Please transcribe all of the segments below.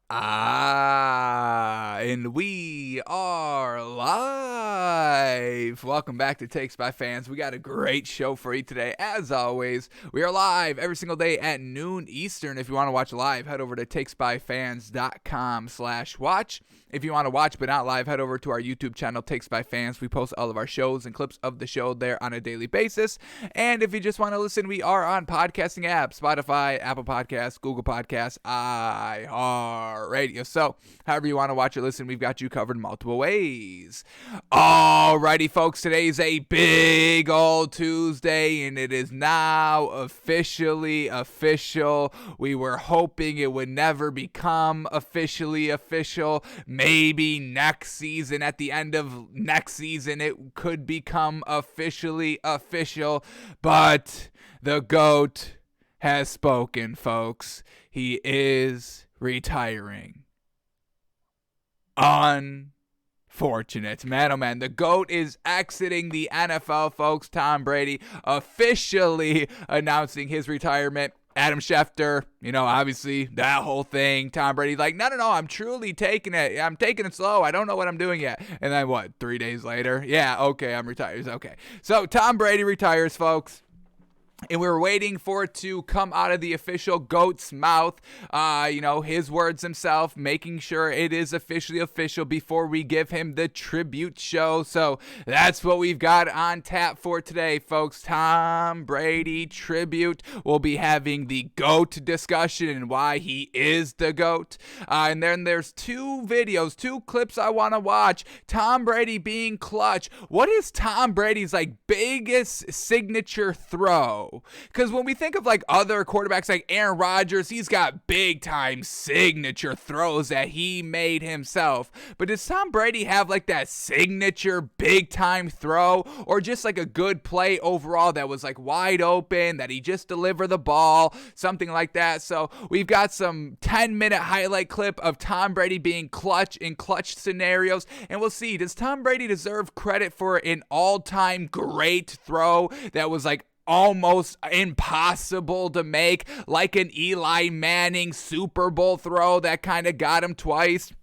And we are live. Welcome back to Takes by Fans. We got a great show for you today. As always, we are live every single day at noon Eastern. If you want to watch live, head over to takesbyfans.com/watch. If you want to watch but not live, head over to our YouTube channel, Takes by Fans. We post all of our shows and clips of the show there on a daily basis. And if you just want to listen, we are on podcasting apps, Spotify, Apple Podcasts, Google Podcasts, iHeartRadio. So, however you want to watch or listen, we've got you covered multiple ways. Alrighty, folks, today's a big old Tuesday, and it is now officially official. We were hoping it would never become officially official. Maybe next season, at the end of next season, it could become officially official. But the GOAT has spoken, folks. He is retiring. Unfortunate. Man, oh man, the GOAT is exiting the NFL, folks. Tom Brady officially announcing his retirement. Adam Schefter, obviously that whole thing. Tom Brady, no, I'm truly taking it. I'm taking it slow. I don't know what I'm doing yet. And then 3 days later? Yeah, okay, I'm retired. Okay. So Tom Brady retires, folks. And we were waiting for it to come out of the official GOAT's mouth, his words himself, making sure it is officially official before we give him the tribute show. So that's what we've got on tap for today, folks. Tom Brady tribute. We'll be having the GOAT discussion and why he is the GOAT. And then there's two clips I want to watch. Tom Brady being clutch. What is Tom Brady's biggest signature throw? Because when we think of other quarterbacks like Aaron Rodgers, he's got big time signature throws that he made himself. But does Tom Brady have that signature big time throw, or just a good play overall that was wide open, that he just delivered the ball, something like that? So we've got some 10-minute highlight clip of Tom Brady being clutch in clutch scenarios, and we'll see, does Tom Brady deserve credit for an all-time great throw that was almost impossible to make, like an Eli Manning Super Bowl throw that kind of got him twice?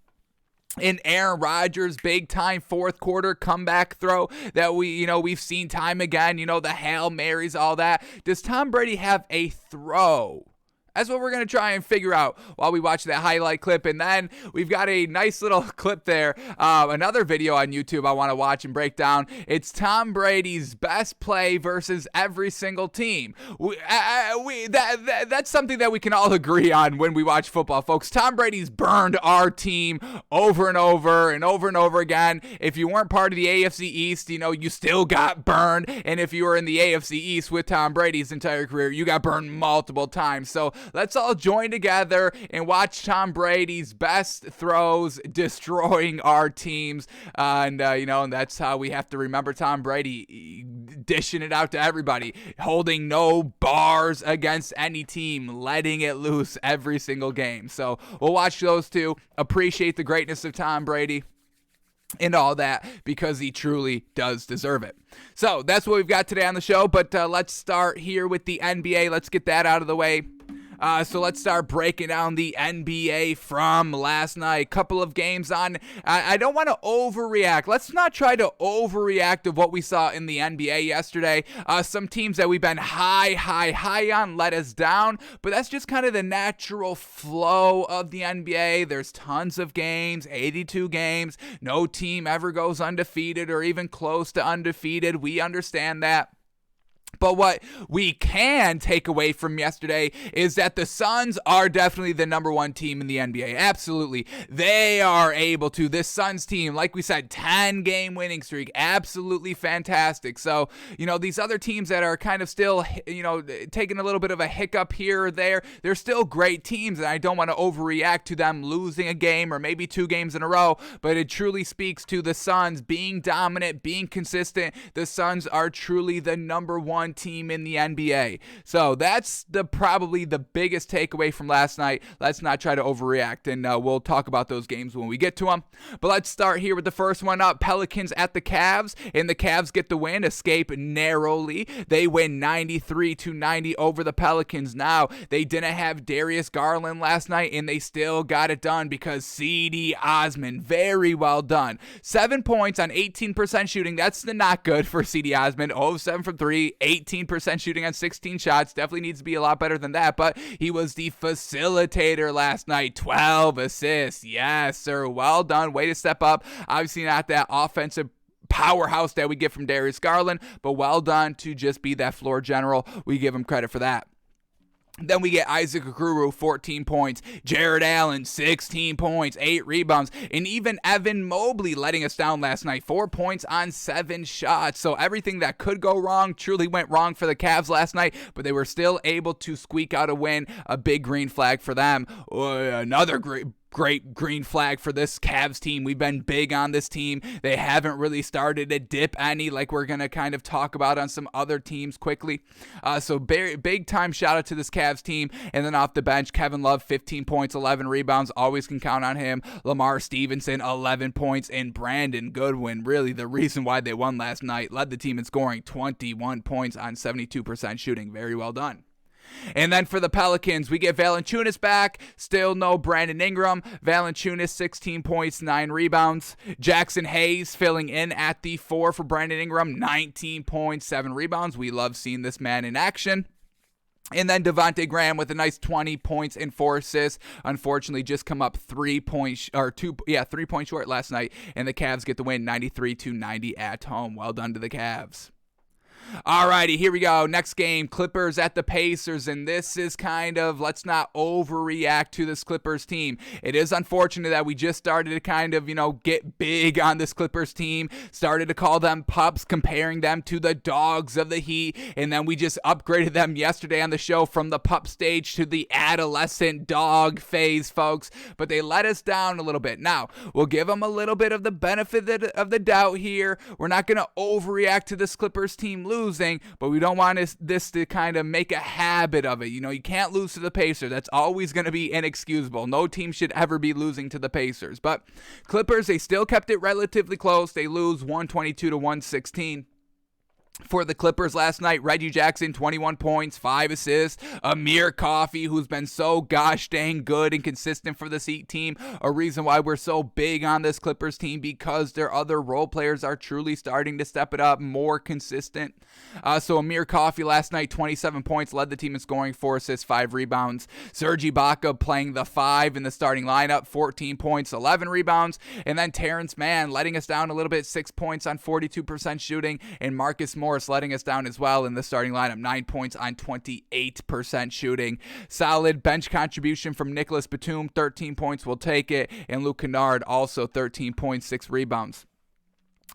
In Aaron Rodgers' big-time fourth-quarter comeback throw that we've seen time again, the Hail Marys, all that. Does Tom Brady have a throw? That's what we're going to try and figure out while we watch that highlight clip. And then we've got a nice little clip there, another video on YouTube I want to watch and break down. It's Tom Brady's best play versus every single team. That's something that we can all agree on when we watch football, folks. Tom Brady's burned our team over and over and over and over again. If you weren't part of the AFC East, you still got burned. And if you were in the AFC East with Tom Brady's entire career, you got burned multiple times. So let's all join together and watch Tom Brady's best throws destroying our teams. And that's how we have to remember Tom Brady, dishing it out to everybody, holding no bars against any team, letting it loose every single game. So we'll watch those two, appreciate the greatness of Tom Brady and all that, because he truly does deserve it. So that's what we've got today on the show, but let's start here with the NBA. Let's get that out of the way. So let's start breaking down the NBA from last night. Couple of games on. I don't want to overreact. Let's not try to overreact to what we saw in the NBA yesterday. Some teams that we've been high on let us down, but that's just kind of the natural flow of the NBA. There's tons of games, 82 games. No team ever goes undefeated or even close to undefeated. We understand that. But what we can take away from yesterday is that the Suns are definitely the number one team in the NBA. Absolutely. They are able to. This Suns team, like we said, 10-game winning streak. Absolutely fantastic. So, these other teams that are kind of still, taking a little bit of a hiccup here or there, they're still great teams, and I don't want to overreact to them losing a game or maybe 2 games in a row, but it truly speaks to the Suns being dominant, being consistent. The Suns are truly the number one one team in the NBA. So that's probably the biggest takeaway from last night. Let's not try to overreact, and we'll talk about those games when we get to them. But let's start here with the first one up. Pelicans at the Cavs, and the Cavs get the win, escape narrowly. They win 93-90 over the Pelicans. Now, they didn't have Darius Garland last night, and they still got it done because C.D. Osman, very well done. 7 points on 18% shooting. That's not good for C.D. Osman. 0-7 from 3, 18% shooting on 16 shots. Definitely needs to be a lot better than that, but he was the facilitator last night. 12 assists. Yes, sir. Well done. Way to step up. Obviously not that offensive powerhouse that we get from Darius Garland, but well done to just be that floor general. We give him credit for that. Then we get Isaac Okoro, 14 points. Jared Allen, 16 points, 8 rebounds. And even Evan Mobley letting us down last night. 4 points on 7 shots. So everything that could go wrong truly went wrong for the Cavs last night, but they were still able to squeak out a win. A big green flag for them. Another great green flag for this Cavs team. We've been big on this team. They haven't really started to dip any, like we're going to kind of talk about on some other teams quickly. So big time shout out to this Cavs team. And then off the bench, Kevin Love, 15 points, 11 rebounds. Always can count on him. Lamar Stevenson, 11 points. And Brandon Goodwin, really the reason why they won last night, led the team in scoring, 21 points on 72% shooting. Very well done. And then for the Pelicans, we get Valanciunas back. Still no Brandon Ingram. Valanciunas, 16 points, 9 rebounds. Jackson Hayes filling in at the 4 for Brandon Ingram, 19 points, 7 rebounds. We love seeing this man in action. And then Devontae Graham with a nice 20 points and 4 assists. Unfortunately, just come up 3 points short last night, and the Cavs get the win, 93-90 at home. Well done to the Cavs. Alrighty, here we go. Next game, Clippers at the Pacers, and this is kind of, let's not overreact to this Clippers team. It is unfortunate that we just started to kind of, get big on this Clippers team, started to call them pups, comparing them to the dogs of the Heat, and then we just upgraded them yesterday on the show from the pup stage to the adolescent dog phase, folks, but they let us down a little bit. Now, we'll give them a little bit of the benefit of the doubt here. We're not going to overreact to this Clippers team losing, but we don't want this to kind of make a habit of it. You can't lose to the Pacers. That's always going to be inexcusable. No team should ever be losing to the Pacers. But Clippers, they still kept it relatively close. They lose 122-116. For the Clippers last night, Reggie Jackson, 21 points, 5 assists. Amir Coffey, who's been so gosh dang good and consistent for this Heat team. A reason why we're so big on this Clippers team, because their other role players are truly starting to step it up, more consistent. So Amir Coffey last night, 27 points, led the team in scoring, 4 assists, 5 rebounds. Serge Ibaka playing the 5 in the starting lineup, 14 points, 11 rebounds. And then Terrence Mann letting us down a little bit, 6 points on 42% shooting. And Marcus Morris letting us down as well in the starting lineup, 9 points on 28% shooting. Solid bench contribution from Nicholas Batum, 13 points, we'll take it. And Luke Kennard also 13 points, 6 rebounds.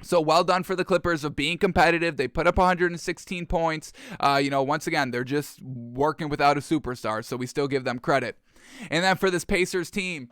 So well done for the Clippers of being competitive. They put up 116 points. Once again, they're just working without a superstar, so we still give them credit. And then for this Pacers team,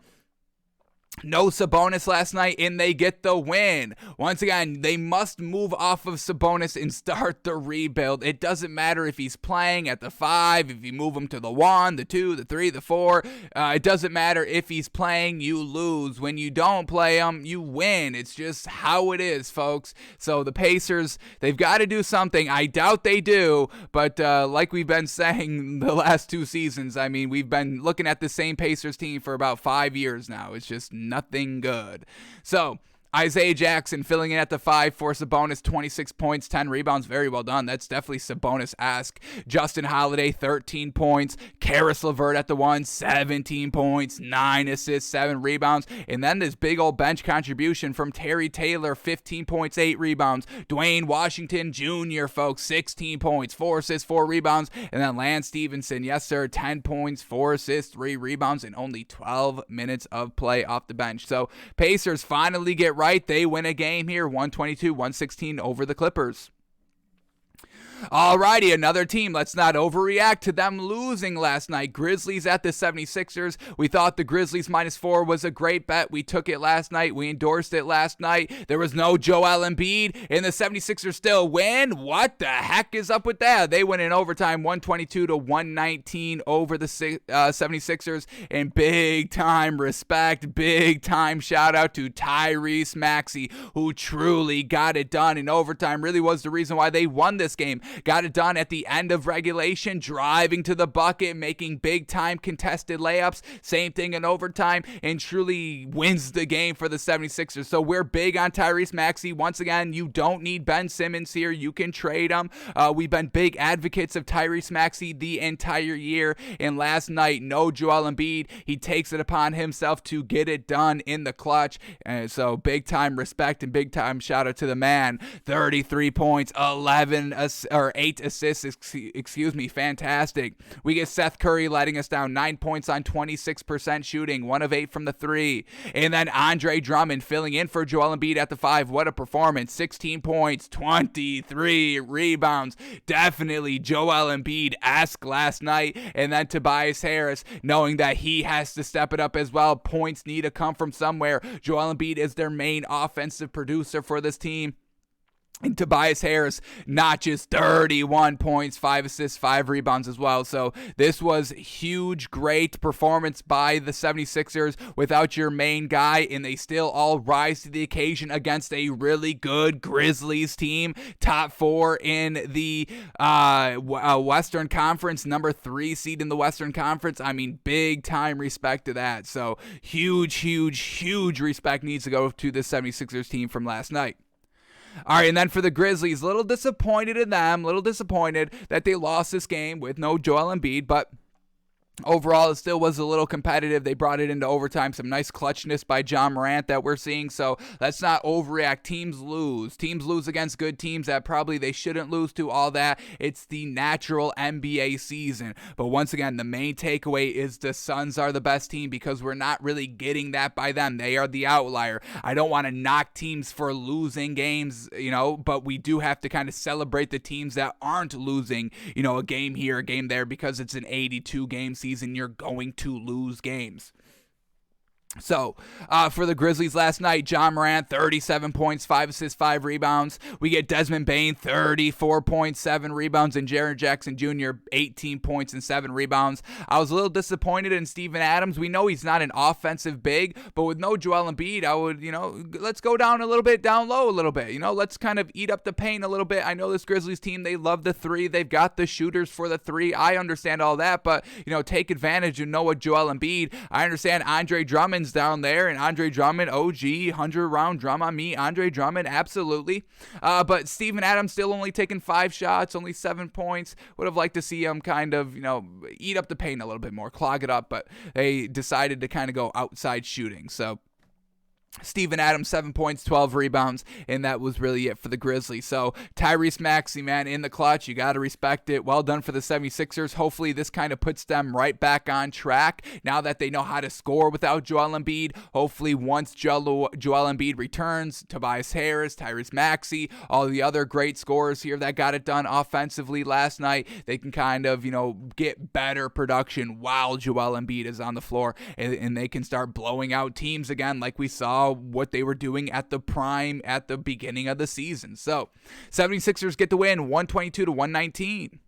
no Sabonis last night, and they get the win. Once again, they must move off of Sabonis and start the rebuild. It doesn't matter if he's playing at the 5, if you move him to the 1, the 2, the 3, the 4. It doesn't matter if he's playing, you lose. When you don't play him, you win. It's just how it is, folks. So the Pacers, they've got to do something. I doubt they do, but like we've been saying the last 2 seasons, we've been looking at the same Pacers team for about 5 years now. It's just nothing good. So Isaiah Jackson filling in at the 5 for Sabonis, 26 points, 10 rebounds. Very well done. That's definitely Sabonis-esque. Justin Holiday, 13 points. Karis LeVert at the 1, 17 points, 9 assists, 7 rebounds. And then this big old bench contribution from Terry Taylor, 15 points, 8 rebounds. Dwayne Washington Jr., folks, 16 points, 4 assists, 4 rebounds. And then Lance Stevenson, yes sir, 10 points, 4 assists, 3 rebounds, and only 12 minutes of play off the bench. So Pacers finally get right. They win a game here, 122-116 over the Clippers. Alrighty, another team. Let's not overreact to them losing last night. Grizzlies at the 76ers. We thought the Grizzlies -4 was a great bet. We took it last night. We endorsed it last night. There was no Joel Embiid, and the 76ers still win. What the heck is up with that? They win in overtime, 122-119 over the 76ers. And big time respect, big time shout out to Tyrese Maxey, who truly got it done in overtime. Really was the reason why they won this game. Got it done at the end of regulation, driving to the bucket, making big-time contested layups. Same thing in overtime, and truly wins the game for the 76ers. So we're big on Tyrese Maxey. Once again, you don't need Ben Simmons here. You can trade him. We've been big advocates of Tyrese Maxey the entire year, and last night, no Joel Embiid. He takes it upon himself to get it done in the clutch. So big-time respect and big-time shout-out to the man. 33 points, 8 assists, fantastic. We get Seth Curry letting us down, 9 points on 26% shooting, 1 of 8 from the 3. And then Andre Drummond filling in for Joel Embiid at the 5. What a performance, 16 points, 23 rebounds. Definitely Joel Embiid-esque last night. And then Tobias Harris, knowing that he has to step it up as well. Points need to come from somewhere. Joel Embiid is their main offensive producer for this team. And Tobias Harris, not just 31 points, 5 assists, 5 rebounds as well. So this was huge, great performance by the 76ers without your main guy, and they still all rise to the occasion against a really good Grizzlies team. Top 4 in the Western Conference, number 3 seed in the Western Conference. I mean, big time respect to that. So huge respect needs to go to the 76ers team from last night. All right, and then for the Grizzlies, a little disappointed in them, little disappointed that they lost this game with no Joel Embiid, but overall, it still was a little competitive. They brought it into overtime. Some nice clutchness by John Morant that we're seeing. So let's not overreact. Teams lose. Teams lose against good teams that probably they shouldn't lose to, all that. It's the natural NBA season. But once again, the main takeaway is the Suns are the best team because we're not really getting that by them. They are the outlier. I don't want to knock teams for losing games, but we do have to kind of celebrate the teams that aren't losing, a game here, a game there, because it's an 82-game season. You're going to lose games. So, for the Grizzlies last night, John Morant, 37 points, 5 assists, 5 rebounds. We get Desmond Bane, 34 points, 7 rebounds, and Jaren Jackson Jr., 18 points and 7 rebounds. I was a little disappointed in Steven Adams. We know he's not an offensive big, but with no Joel Embiid, I would, let's go down a little bit, down low a little bit. Let's kind of eat up the paint a little bit. I know this Grizzlies team, they love the 3. They've got the shooters for the 3. I understand all that, but, take advantage and know what Joel Embiid. I understand Andre Drummond's down there, and Andre Drummond, OG, 100-round drum on me. Andre Drummond, absolutely. But Steven Adams still only taking 5 shots, only 7 points. Would have liked to see him kind of, eat up the paint a little bit more, clog it up, but they decided to kind of go outside shooting. So Steven Adams, 7 points, 12 rebounds, and that was really it for the Grizzlies. So Tyrese Maxey, man, in the clutch. You got to respect it. Well done for the 76ers. Hopefully this kind of puts them right back on track now that they know how to score without Joel Embiid. Hopefully once Joel Embiid returns, Tobias Harris, Tyrese Maxey, all the other great scorers here that got it done offensively last night, they can kind of, get better production while Joel Embiid is on the floor, and they can start blowing out teams again like we saw what they were doing at the prime at the beginning of the season. So 76ers get the win, 122-119.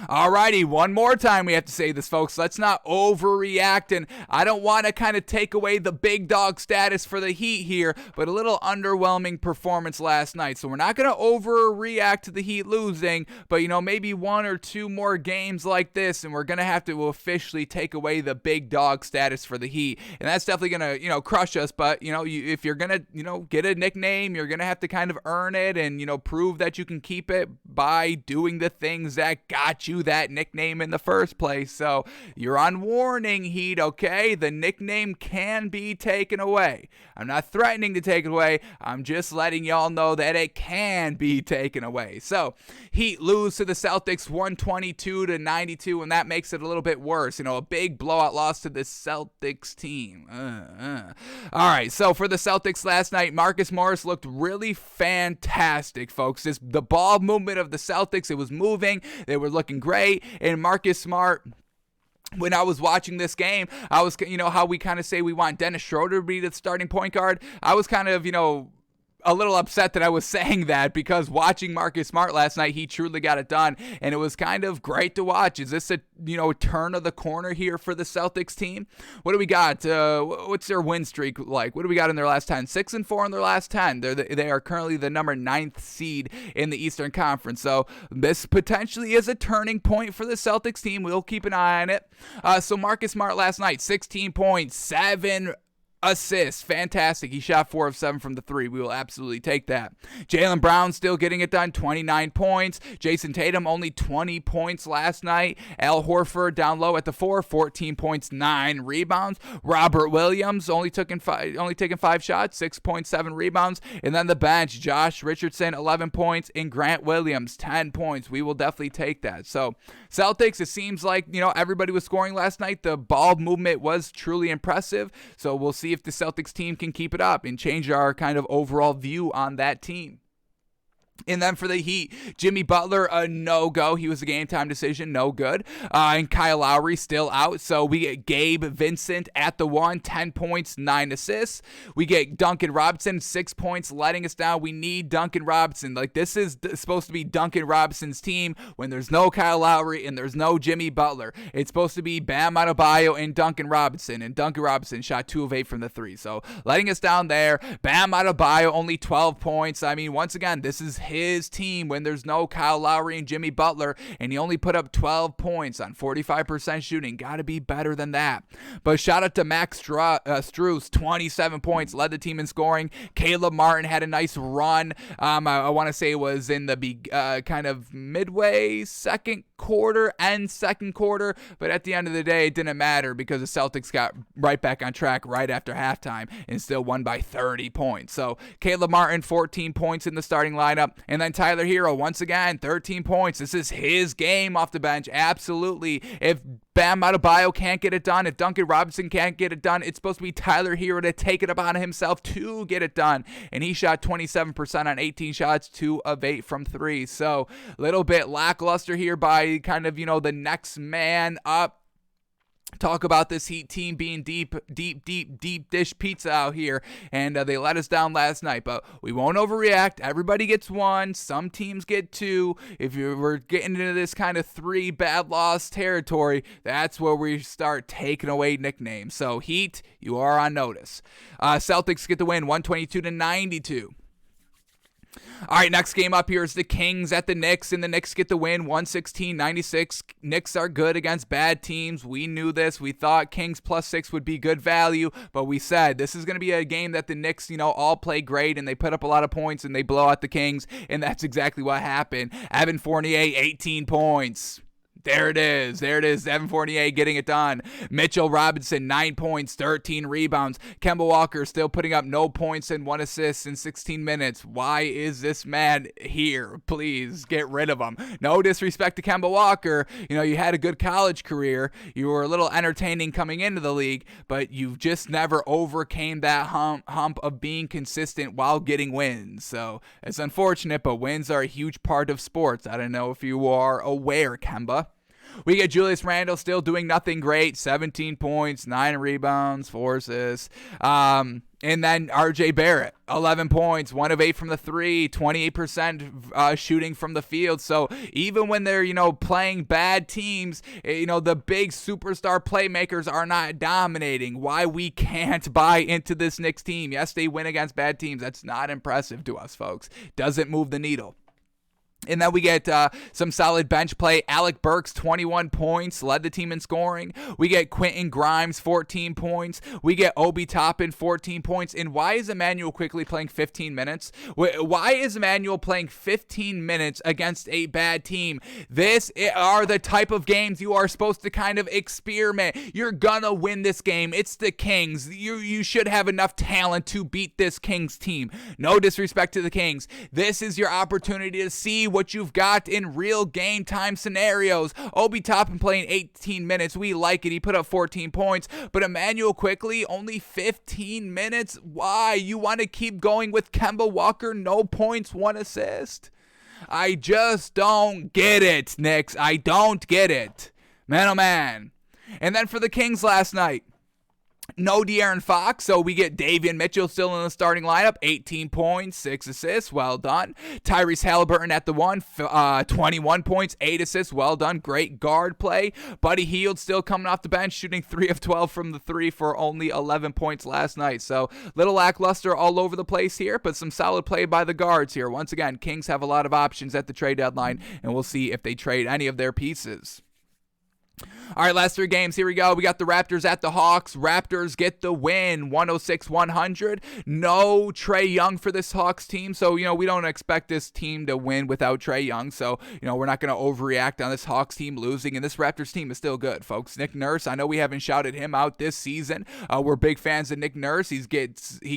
Alrighty, one more time we have to say this, folks. Let's not overreact, and I don't want to kind of take away the big dog status for the Heat here, but a little underwhelming performance last night. So we're not going to overreact to the Heat losing, but, maybe 1 or 2 more games like this, and we're going to have to officially take away the big dog status for the Heat. And that's definitely going to, crush us, but, if you're going to, get a nickname, you're going to have to kind of earn it and, prove that you can keep it by doing the things that got got you that nickname in the first place. So you're on warning, Heat, okay? The nickname can be taken away. I'm not threatening to take it away. I'm just letting y'all know that it can be taken away. So Heat lose to the Celtics 122-92, and that makes it a little bit worse. A big blowout loss to the Celtics team. All right, so for the Celtics last night, Marcus Morris looked really fantastic, folks. The ball movement of the Celtics, it was moving. They were looking great, and Marcus Smart, when I was watching this game, I was, how we kind of say we want Dennis Schroeder to be the starting point guard. I was kind of, a little upset that I was saying that, because watching Marcus Smart last night, he truly got it done, and it was kind of great to watch. Is this a turn of the corner here for the Celtics team? What do we got? What's their win streak like? What do we got in their last 10? 6-4 in their last 10. They are currently the number 9th seed in the Eastern Conference. So this potentially is a turning point for the Celtics team. We'll keep an eye on it. So Marcus Smart last night, 16 points, 7 assists. Fantastic. He shot 4 of 7 from the 3. We will absolutely take that. Jaylen Brown still getting it done, 29 points. Jason Tatum only 20 points last night. Al Horford down low at the 4, 14 points, 9 rebounds. Robert Williams only taking 5 shots, 6.7 rebounds. And then the bench, Josh Richardson, 11 points, and Grant Williams, 10 points. We will definitely take that. So Celtics, it seems like, everybody was scoring last night. The ball movement was truly impressive. So we'll see if the Celtics team can keep it up and change our kind of overall view on that team. And then for the Heat, Jimmy Butler, a no-go. He was a game-time decision, no good. And Kyle Lowry still out. So we get Gabe Vincent at the 1, 10 points, 9 assists. We get Duncan Robinson, 6 points, letting us down. We need Duncan Robinson. This is supposed to be Duncan Robinson's team when there's no Kyle Lowry and there's no Jimmy Butler. It's supposed to be Bam Adebayo and Duncan Robinson. And Duncan Robinson shot 2 of 8 from the 3. So letting us down there. Bam Adebayo, only 12 points. I mean, once again, this is his team when there's no Kyle Lowry and Jimmy Butler, and he only put up 12 points on 45% shooting. Got to be better than that. But shout out to Max Strus, 27 points, led the team in scoring. Caleb Martin had a nice run. I want to say it was in the kind of midway second quarter, but at the end of the day, it didn't matter because the Celtics got right back on track right after halftime and still won by 30 points. So Caleb Martin, 14 points in the starting lineup. And then Tyler Hero, once again, 13 points. This is his game off the bench. Absolutely. If Bam Adebayo can't get it done, if Duncan Robinson can't get it done, it's supposed to be Tyler Hero to take it upon himself to get it done. And he shot 27% on 18 shots, 2 of 8 from 3. So a little bit lackluster here by kind of, the next man up. Talk about this Heat team being deep dish pizza out here, and they let us down last night, but we won't overreact. Everybody gets 1. Some teams get 2. If we're getting into this kind of 3 bad loss territory, that's where we start taking away nicknames. So Heat, you are on notice. Celtics get the win, 122-92. All right, next game up here is the Kings at the Knicks, and the Knicks get the win, 116-96. Knicks are good against bad teams. We knew this. We thought Kings +6 would be good value, but we said this is going to be a game that the Knicks, all play great, and they put up a lot of points, and they blow out the Kings, and that's exactly what happened. Evan Fournier, 18 points. There it is. Evan Fournier getting it done. Mitchell Robinson, 9 points, 13 rebounds. Kemba Walker still putting up no points and 1 assist in 16 minutes. Why is this man here? Please get rid of him. No disrespect to Kemba Walker. You had a good college career. You were a little entertaining coming into the league, but you've just never overcame that hump of being consistent while getting wins. So it's unfortunate, but wins are a huge part of sports. I don't know if you are aware, Kemba. We get Julius Randle still doing nothing great, 17 points, 9 rebounds, 4 assists. And then RJ Barrett, 11 points, 1 of 8 from the 3, 28% shooting from the field. So even when they're, playing bad teams, the big superstar playmakers are not dominating. Why we can't buy into this Knicks team? Yes, they win against bad teams. That's not impressive to us, folks. Doesn't move the needle. And then we get some solid bench play. Alec Burks, 21 points, led the team in scoring. We get Quentin Grimes, 14 points. We get Obi Toppin, 14 points. And why is Emmanuel Quickley playing 15 minutes? Why is Emmanuel playing 15 minutes against a bad team? This are the type of games you are supposed to kind of experiment. You're gonna win this game. It's the Kings. You should have enough talent to beat this Kings team. No disrespect to the Kings. This is your opportunity to see what you've got in real game time scenarios. Obi Toppin playing 18 minutes. We like it. He put up 14 points. But Emmanuel Quickley, only 15 minutes. Why? You want to keep going with Kemba Walker? No points, 1 assist? I just don't get it, Knicks. I don't get it. Man, oh man. And then for the Kings last night, no De'Aaron Fox, so we get Davion Mitchell still in the starting lineup, 18 points, 6 assists, well done. Tyrese Halliburton at the 1, 21 points, 8 assists, well done. Great guard play. Buddy Hield still coming off the bench, shooting 3 of 12 from the 3 for only 11 points last night. So little lackluster all over the place here, but some solid play by the guards here. Once again, Kings have a lot of options at the trade deadline, and we'll see if they trade any of their pieces. All right, last 3 games. Here we go. We got the Raptors at the Hawks. Raptors get the win, 106-100. No Trae Young for this Hawks team. So, we don't expect this team to win without Trae Young. So, we're not going to overreact on this Hawks team losing. And this Raptors team is still good, folks. Nick Nurse, I know we haven't shouted him out this season. We're big fans of Nick Nurse. He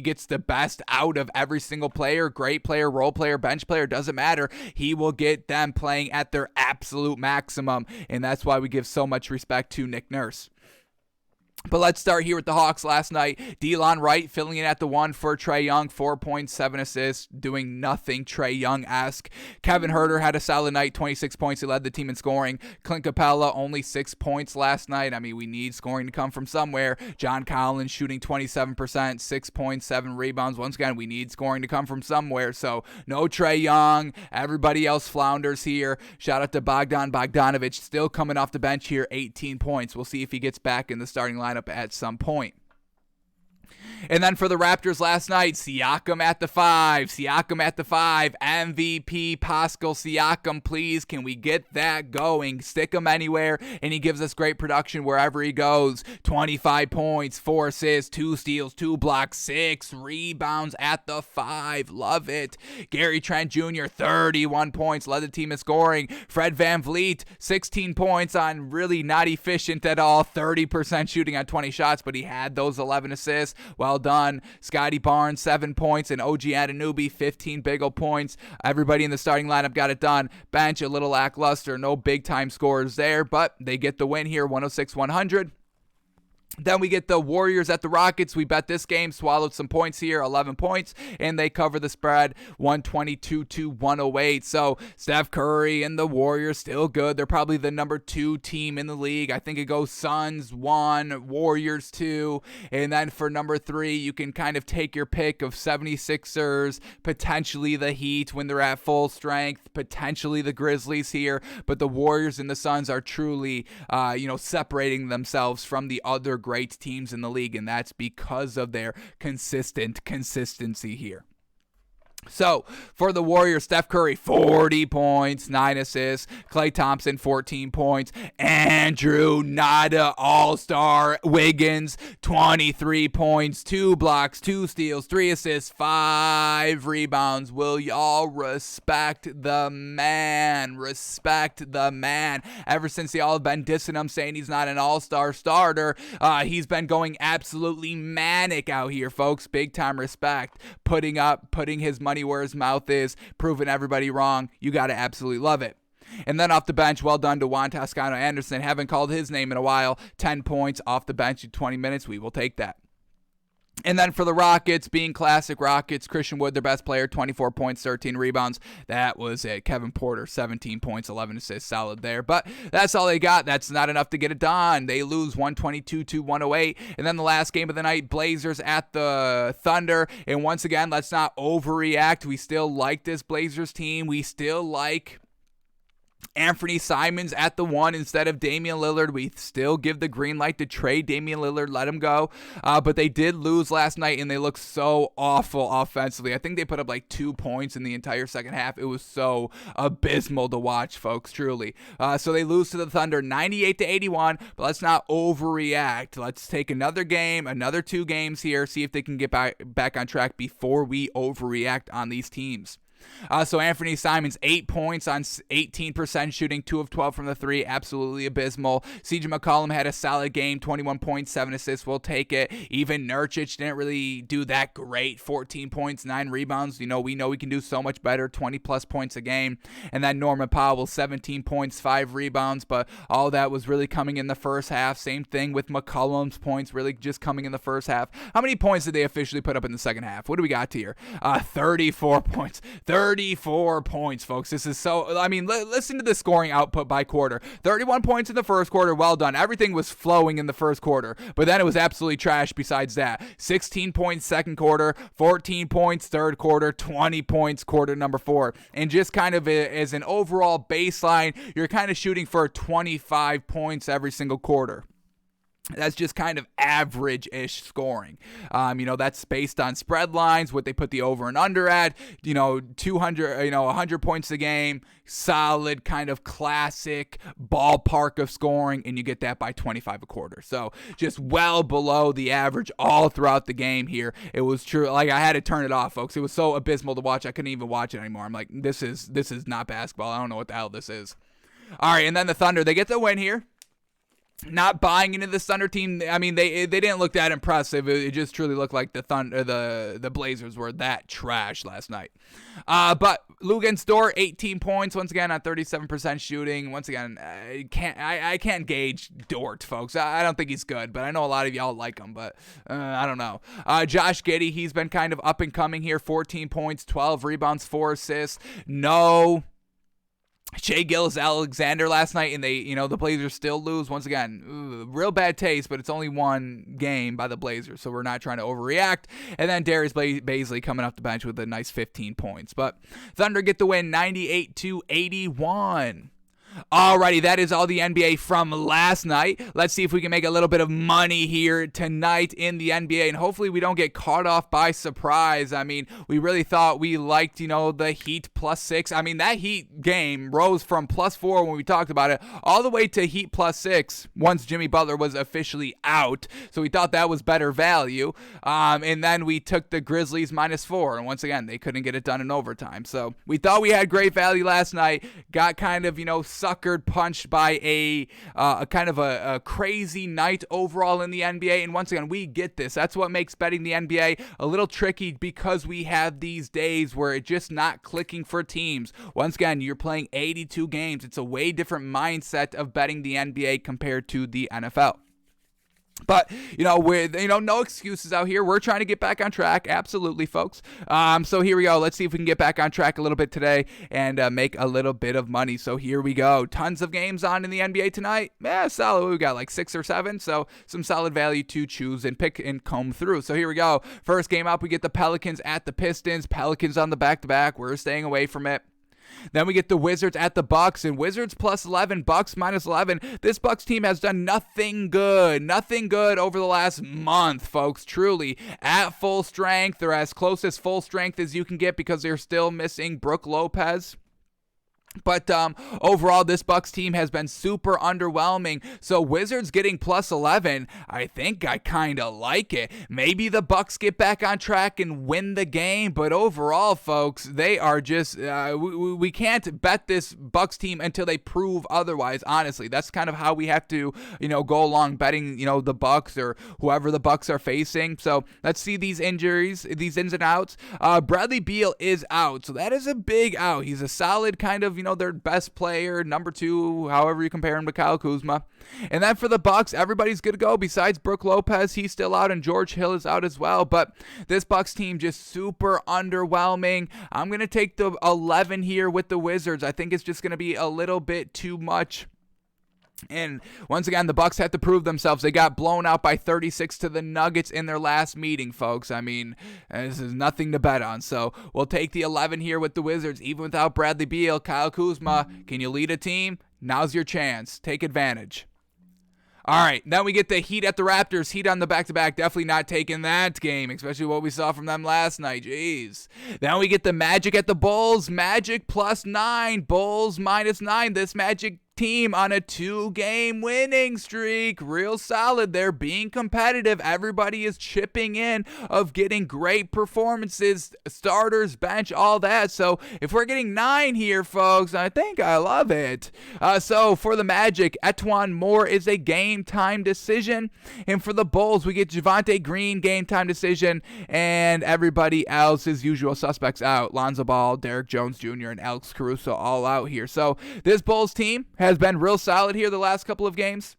gets the best out of every single player. Great player, role player, bench player, doesn't matter. He will get them playing at their absolute maximum. And that's why we give so much respect to Nick Nurse. But let's start here with the Hawks last night. Delon Wright filling in at the 1 for Trae Young, 4.7 assists, doing nothing Trae Young-esque. Kevin Huerter had a solid night, 26 points. He led the team in scoring. Clint Capella, only 6 points last night. I mean, we need scoring to come from somewhere. John Collins shooting 27%, 6.7 rebounds. Once again, we need scoring to come from somewhere. So no Trae Young. Everybody else flounders here. Shout out to Bogdan Bogdanovic, still coming off the bench here, 18 points. We'll see if he gets back in the starting lineup at some point. And then for the Raptors last night, Siakam at the 5. MVP Pascal Siakam, please. Can we get that going? Stick him anywhere, and he gives us great production wherever he goes. 25 points, 4 assists, 2 steals, 2 blocks, 6 rebounds at the 5. Love it. Gary Trent Jr., 31 points, led the team in scoring. Fred VanVleet, 16 points on really not efficient at all. 30% shooting on 20 shots, but he had those 11 assists. Well done. Scotty Barnes, 7 points, and OG Anunoby, 15 big ol' points. Everybody in the starting lineup got it done. Bench, a little lackluster. No big-time scores there, but they get the win here, 106-100. Then we get the Warriors at the Rockets. We bet this game, swallowed some points here, 11 points, and they cover the spread, 122-108. So Steph Curry and the Warriors still good. They're probably the number 2 team in the league. I think it goes Suns 1, Warriors 2, and then for number 3, you can kind of take your pick of 76ers, potentially the Heat when they're at full strength, potentially the Grizzlies here, but the Warriors and the Suns are truly, separating themselves from the other great teams in the league, and that's because of their consistency here. So, for the Warriors, Steph Curry, 40 points, 9 assists. Klay Thompson, 14 points. Andrew Nada, All-Star. Wiggins, 23 points, 2 blocks, 2 steals, 3 assists, 5 rebounds. Will y'all respect the man? Respect the man. Ever since y'all have been dissing him, saying he's not an All-Star starter, he's been going absolutely manic out here, folks. Big-time respect. Putting his money where his mouth is, proving everybody wrong. You got to absolutely love it. And then off the bench, well done to Juan Toscano-Anderson. Haven't called his name in a while. 10 points off the bench in 20 minutes. We will take that. And then for the Rockets, being classic Rockets, Christian Wood, their best player, 24 points, 13 rebounds. That was it. Kevin Porter, 17 points, 11 assists, solid there. But that's all they got. That's not enough to get it done. They lose 122-108. And then the last game of the night, Blazers at the Thunder. And once again, let's not overreact. We still like this Blazers team. We still like Anthony Simons at the 1 instead of Damian Lillard. We still give the green light to trade Damian Lillard, let him go. But they did lose last night, and they looked so awful offensively. I think they put up like 2 points in the entire second half. It was so abysmal to watch, folks, truly. So they lose to the Thunder 98-81, but let's not overreact. Let's take another game, another 2 games here, see if they can get back on track before we overreact on these teams. So Anthony Simons, 8 points on 18% shooting, 2 of 12 from the 3, absolutely abysmal. CJ McCollum had a solid game, 21 points, 7 assists, we'll take it. Even Nurkic didn't really do that great, 14 points, 9 rebounds. We know we can do so much better, 20-plus points a game. And then Norman Powell, 17 points, 5 rebounds, but all that was really coming in the first half. Same thing with McCollum's points, really just coming in the first half. How many points did they officially put up in the second half? What do we got here? 34 points. 34 points, folks. This is so, I mean, listen to the scoring output by quarter. 31 points in the first quarter, well done. Everything was flowing in the first quarter, but then it was absolutely trash besides that. 16 points second quarter, 14 points third quarter, 20 points quarter number 4. And just kind of as an overall baseline, you're kind of shooting for 25 points every single quarter. That's just kind of average-ish scoring. That's based on spread lines, what they put the over and under at, 200, 100 points a game, solid kind of classic ballpark of scoring, and you get that by 25 a quarter. So just well below the average all throughout the game here. It was true. Like, I had to turn it off, folks. It was so abysmal to watch. I couldn't even watch it anymore. I'm like, this is not basketball. I don't know what the hell this is. All right, and then the Thunder, they get the win here. Not buying into the Thunder team. I mean, they didn't look that impressive. It just truly looked like the Blazers were that trash last night. But Luguentz Dort, 18 points once again on 37% shooting. Once again, I can't gauge Dort, folks. I don't think he's good, but I know a lot of y'all like him. But I don't know. Josh Giddey, he's been kind of up and coming here. 14 points, 12 rebounds, 4 assists. No Shai Gilgeous-Alexander last night, and the Blazers still lose. Once again, real bad taste, but it's only one game by the Blazers, so we're not trying to overreact. And then Darius Bazley coming off the bench with a nice 15 points. But Thunder get the win 98-81. Alrighty, that is all the NBA from last night. Let's see if we can make a little bit of money here tonight in the NBA, and hopefully we don't get caught off by surprise. I mean, we really thought we liked, the Heat +6. I mean, that Heat game rose from +4 when we talked about it, all the way to Heat +6 once Jimmy Butler was officially out. So we thought that was better value. And then we took the Grizzlies -4, and once again, they couldn't get it done in overtime. So we thought we had great value last night, got kind of, suckered, punched by a kind of a crazy night overall in the NBA. And once again, we get this. That's what makes betting the NBA a little tricky, because we have these days where it's just not clicking for teams. Once again, you're playing 82 games. It's a way different mindset of betting the NBA compared to the NFL. But, with, no excuses out here. We're trying to get back on track. Absolutely, folks. So here we go. Let's see if we can get back on track a little bit today and make a little bit of money. So here we go. Tons of games on in the NBA tonight. Solid. We got like 6 or 7. So some solid value to choose and pick and comb through. So here we go. First game up, we get the Pelicans at the Pistons. Pelicans on the back-to-back. We're staying away from it. Then we get the Wizards at the Bucks, and Wizards +11, Bucks -11. This Bucks team has done nothing good over the last month, folks. Truly, at full strength, or as close as full strength as you can get, because they're still missing Brook Lopez. But overall, this Bucks team has been super underwhelming. So Wizards getting +11, I think I kind of like it. Maybe the Bucks get back on track and win the game. But overall, folks, they are just we can't bet this Bucks team until they prove otherwise. Honestly, that's kind of how we have to go along betting the Bucks or whoever the Bucks are facing. So let's see these injuries, these ins and outs. Bradley Beal is out, so that is a big out. He's a solid kind of their best player, number 2, however you compare him to Kyle Kuzma. And then for the Bucks, everybody's good to go besides Brook Lopez. He's still out, and George Hill is out as well. But this Bucks team just super underwhelming. I'm going to take the 11 here with the Wizards. I think it's just going to be a little bit too much And once again, the Bucks have to prove themselves. They got blown out by 36 to the Nuggets in their last meeting, folks. I mean, this is nothing to bet on. So we'll take the 11 here with the Wizards, even without Bradley Beal. Kyle Kuzma, can you lead a team? Now's your chance. Take advantage. All right, then we get the Heat at the Raptors. Heat on the back-to-back, definitely not taking that game, especially what we saw from them last night. Jeez. Then we get the Magic at the Bulls. Magic +9, Bulls -9. This Magic team on a 2-game winning streak. Real solid. They're being competitive. Everybody is chipping in of getting great performances, starters, bench, all that. So if we're getting 9 here, folks, I think I love it. So for the Magic, Etuan Moore is a game time decision. And for the Bulls, we get Javonte Green, game time decision. And everybody else, as usual suspects, out. Lonzo Ball, Derek Jones Jr., and Alex Caruso all out here. So this Bulls team has been real solid here the last couple of games,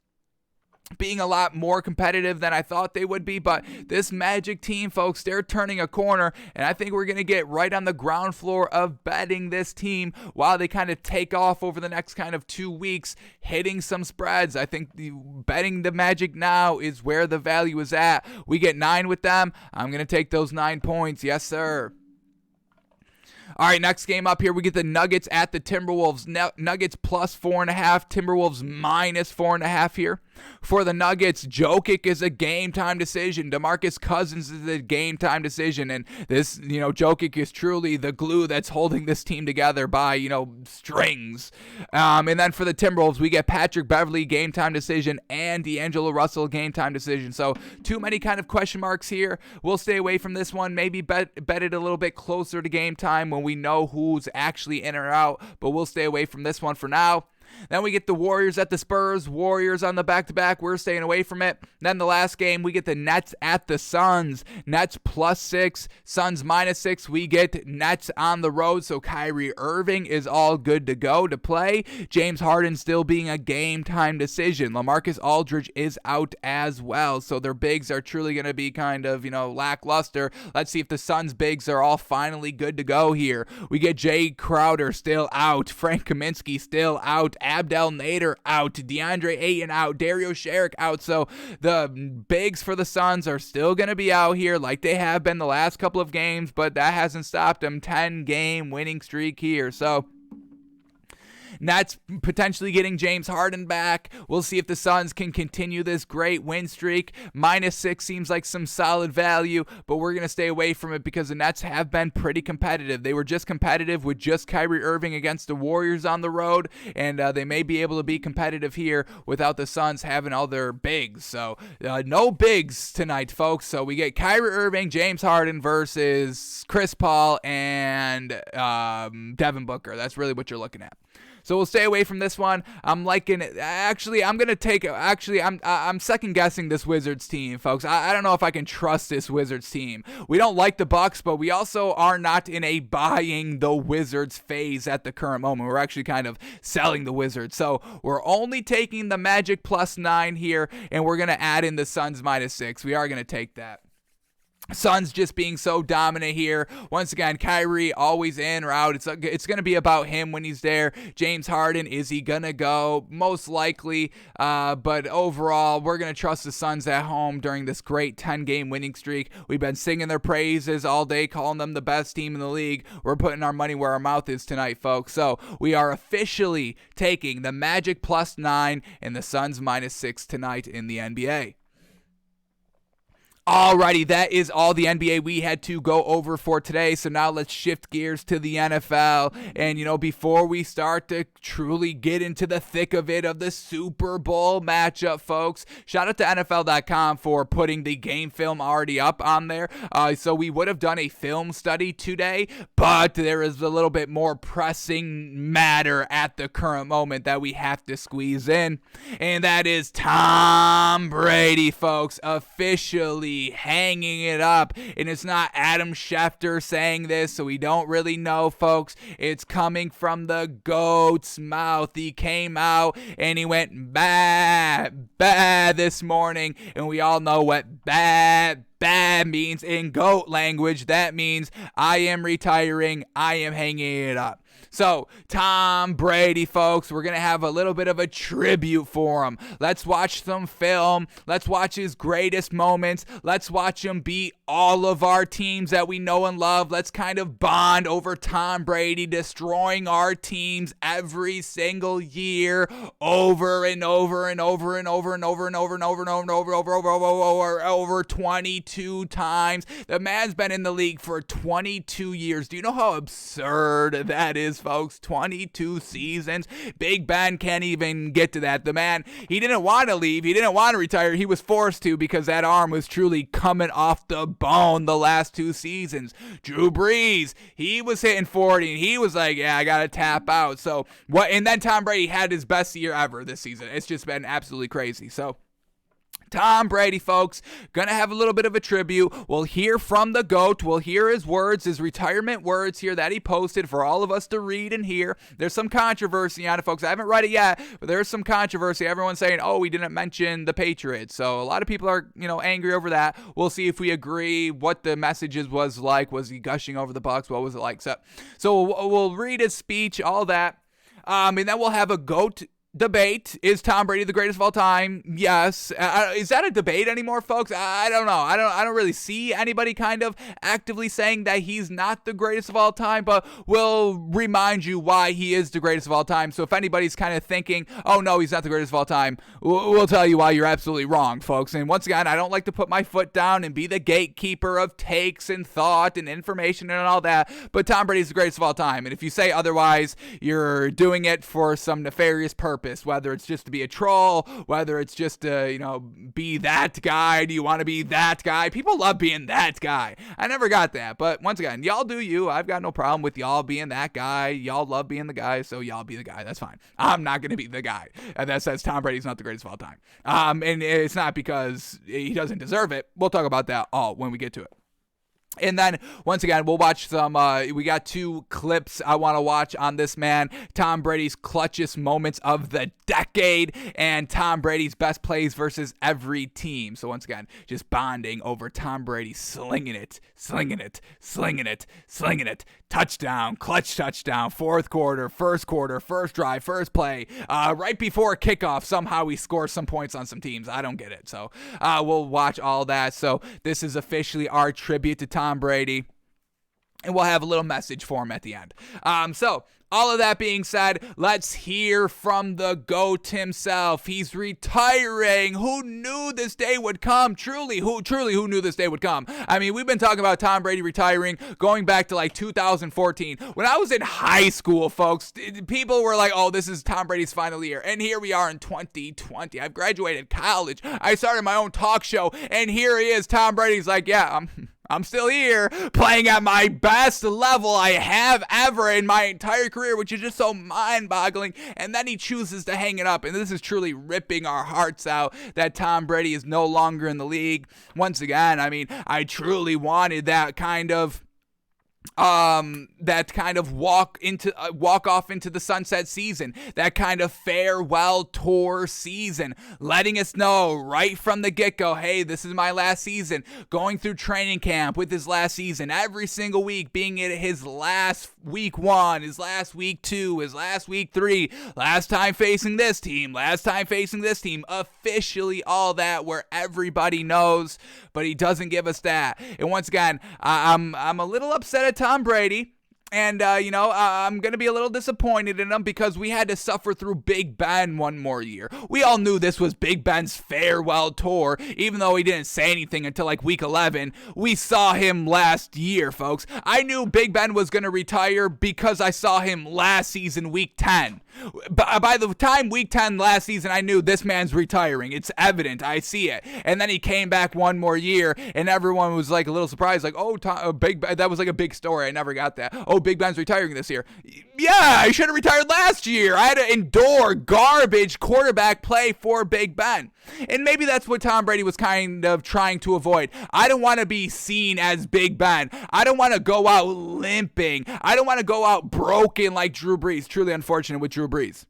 being a lot more competitive than I thought they would be. But this Magic team, folks, they're turning a corner, and I think we're going to get right on the ground floor of betting this team while they kind of take off over the next kind of 2 weeks, hitting some spreads. I think betting the Magic now is where the value is at. We get 9 with them. I'm going to take those 9 points. Yes, sir. All right, next game up here, we get the Nuggets at the Timberwolves. Nuggets +4.5, Timberwolves -4.5 here. For the Nuggets, Jokic is a game-time decision. DeMarcus Cousins is a game-time decision. And this, Jokic is truly the glue that's holding this team together by, strings. And then for the Timberwolves, we get Patrick Beverley, game-time decision, and D'Angelo Russell, game-time decision. So too many kind of question marks here. We'll stay away from this one. Maybe bet it a little bit closer to game time when we know who's actually in or out. But we'll stay away from this one for now. Then we get the Warriors at the Spurs. Warriors on the back-to-back. We're staying away from it. Then the last game, we get the Nets at the Suns. Nets +6, Suns -6. We get Nets on the road, so Kyrie Irving is all good to go to play. James Harden still being a game-time decision. LaMarcus Aldridge is out as well, so their bigs are truly going to be kind of, lackluster. Let's see if the Suns' bigs are all finally good to go here. We get Jay Crowder still out. Frank Kaminsky still out. Abdel Nader out, DeAndre Ayton out, Dario Saric out. So the bigs for the Suns are still going to be out here like they have been the last couple of games, but that hasn't stopped them. 10-game winning streak here. So Nets potentially getting James Harden back. We'll see if the Suns can continue this great win streak. -6 seems like some solid value, but we're going to stay away from it because the Nets have been pretty competitive. They were just competitive with just Kyrie Irving against the Warriors on the road, and they may be able to be competitive here without the Suns having all their bigs. So no bigs tonight, folks. So we get Kyrie Irving, James Harden versus Chris Paul and Devin Booker. That's really what you're looking at. So we'll stay away from this one. I'm liking it. Actually, I'm second guessing this Wizards team, folks. I don't know if I can trust this Wizards team. We don't like the Bucks, but we also are not in a buying the Wizards phase at the current moment. We're actually kind of selling the Wizards. So we're only taking the Magic +9 here, and we're going to add in the Suns -6. We are going to take that. Suns just being so dominant here. Once again, Kyrie always in or out. It's going to be about him when he's there. James Harden, is he going to go? Most likely. But overall, we're going to trust the Suns at home during this great 10-game winning streak. We've been singing their praises all day, calling them the best team in the league. We're putting our money where our mouth is tonight, folks. So we are officially taking the Magic +9 and the Suns -6 tonight in the NBA. Alrighty, that is all the NBA we had to go over for today. So now let's shift gears to the NFL. And, before we start to truly get into the thick of it, of the Super Bowl matchup, folks, shout out to NFL.com for putting the game film already up on there. So we would have done a film study today, but there is a little bit more pressing matter at the current moment that we have to squeeze in. And that is Tom Brady, folks, officially hanging it up. And it's not Adam Schefter saying this, so we don't really know, folks. It's coming from the GOAT's mouth. He came out and he went bah this morning, and we all know what bah That means in GOAT language, that means I am retiring, I am hanging it up. So, Tom Brady, folks, we're going to have a little bit of a tribute for him. Let's watch some film. Let's watch his greatest moments. Let's watch him beat all of our teams that we know and love. Let's kind of bond over Tom Brady destroying our teams every single year over and over and over and over and over and over and over and over and over 22 times. The man's been in the league for 22 years. Do you know how absurd that is, folks? 22 seasons. Big Ben can't even get to that. The man, he didn't want to leave. He didn't want to retire. He was forced to because that arm was truly coming off the bone the last 2 seasons. Drew Brees, he was hitting 40 and he was like, yeah, I got to tap out. So what? And then Tom Brady had his best year ever this season. It's just been absolutely crazy. So Tom Brady, folks, gonna have a little bit of a tribute. We'll hear from the GOAT. We'll hear his words, his retirement words here that he posted for all of us to read and hear. There's some controversy on it, folks. I haven't read it yet, but there's some controversy. Everyone's saying, oh, we didn't mention the Patriots. So a lot of people are, angry over that. We'll see if we agree what the messages was like. Was he gushing over the Bucs? What was it like? So we'll read his speech, all that. And then we'll have a GOAT debate. Is Tom Brady the greatest of all time? Yes. Is that a debate anymore, folks? I don't know. I don't really see anybody kind of actively saying that he's not the greatest of all time, but we'll remind you why he is the greatest of all time. So if anybody's kind of thinking, oh no, he's not the greatest of all time, we'll tell you why you're absolutely wrong, folks. And once again, I don't like to put my foot down and be the gatekeeper of takes and thought and information and all that, but Tom Brady's the greatest of all time. And if you say otherwise, you're doing it for some nefarious purpose. Whether it's just to be a troll, whether it's just to, be that guy. Do you want to be that guy? People love being that guy. I never got that. But once again, y'all do you. I've got no problem with y'all being that guy. Y'all love being the guy, so y'all be the guy. That's fine. I'm not going to be the guy that says Tom Brady's not the greatest of all time. And it's not because he doesn't deserve it. We'll talk about that all when we get to it. And then, once again, we'll watch some, we got 2 clips I want to watch on this man. Tom Brady's clutchest moments of the decade and Tom Brady's best plays versus every team. So, once again, just bonding over Tom Brady slinging it. Touchdown, clutch touchdown, fourth quarter, first drive, first play. Right before kickoff, somehow he scores some points on some teams. I don't get it. So, we'll watch all that. So, this is officially our tribute to Tom Brady, and we'll have a little message for him at the end. So all of that being said, let's hear from the GOAT himself. He's retiring. Who knew this day would come? Truly, who knew this day would come? I mean, we've been talking about Tom Brady retiring going back to like 2014. When I was in high school, folks, people were like, oh, this is Tom Brady's final year. And here we are in 2020. I've graduated college. I started my own talk show. And here he is. Tom Brady's like, yeah, I'm still here playing at my best level I have ever in my entire career, which is just so mind-boggling. And then he chooses to hang it up. And this is truly ripping our hearts out that Tom Brady is no longer in the league. Once again, I mean, I truly wanted that kind of walk off into the sunset season, that kind of farewell tour season, letting us know right from the get-go, hey, this is my last season, going through training camp with his last season, every single week being it his last week 1, his last week 2, his last week 3, last time facing this team, officially all that where everybody knows, but he doesn't give us that. And once again, I'm a little upset at Tom Brady. And, I'm going to be a little disappointed in him because we had to suffer through Big Ben one more year. We all knew this was Big Ben's farewell tour, even though he didn't say anything until like week 11. We saw him last year, folks. I knew Big Ben was going to retire because I saw him last season, week 10. By the time week 10 last season, I knew this man's retiring. It's evident. I see it. And then he came back one more year, and everyone was like a little surprised, like, oh, Big Ben. That was like a big story. I never got that. Oh, Big Ben's retiring this year. Yeah, I should have retired last year. I had to endure garbage quarterback play for Big Ben. And maybe that's what Tom Brady was kind of trying to avoid. I don't want to be seen as Big Ben. I don't want to go out limping. I don't want to go out broken like Drew Brees. Truly unfortunate with Drew Brees.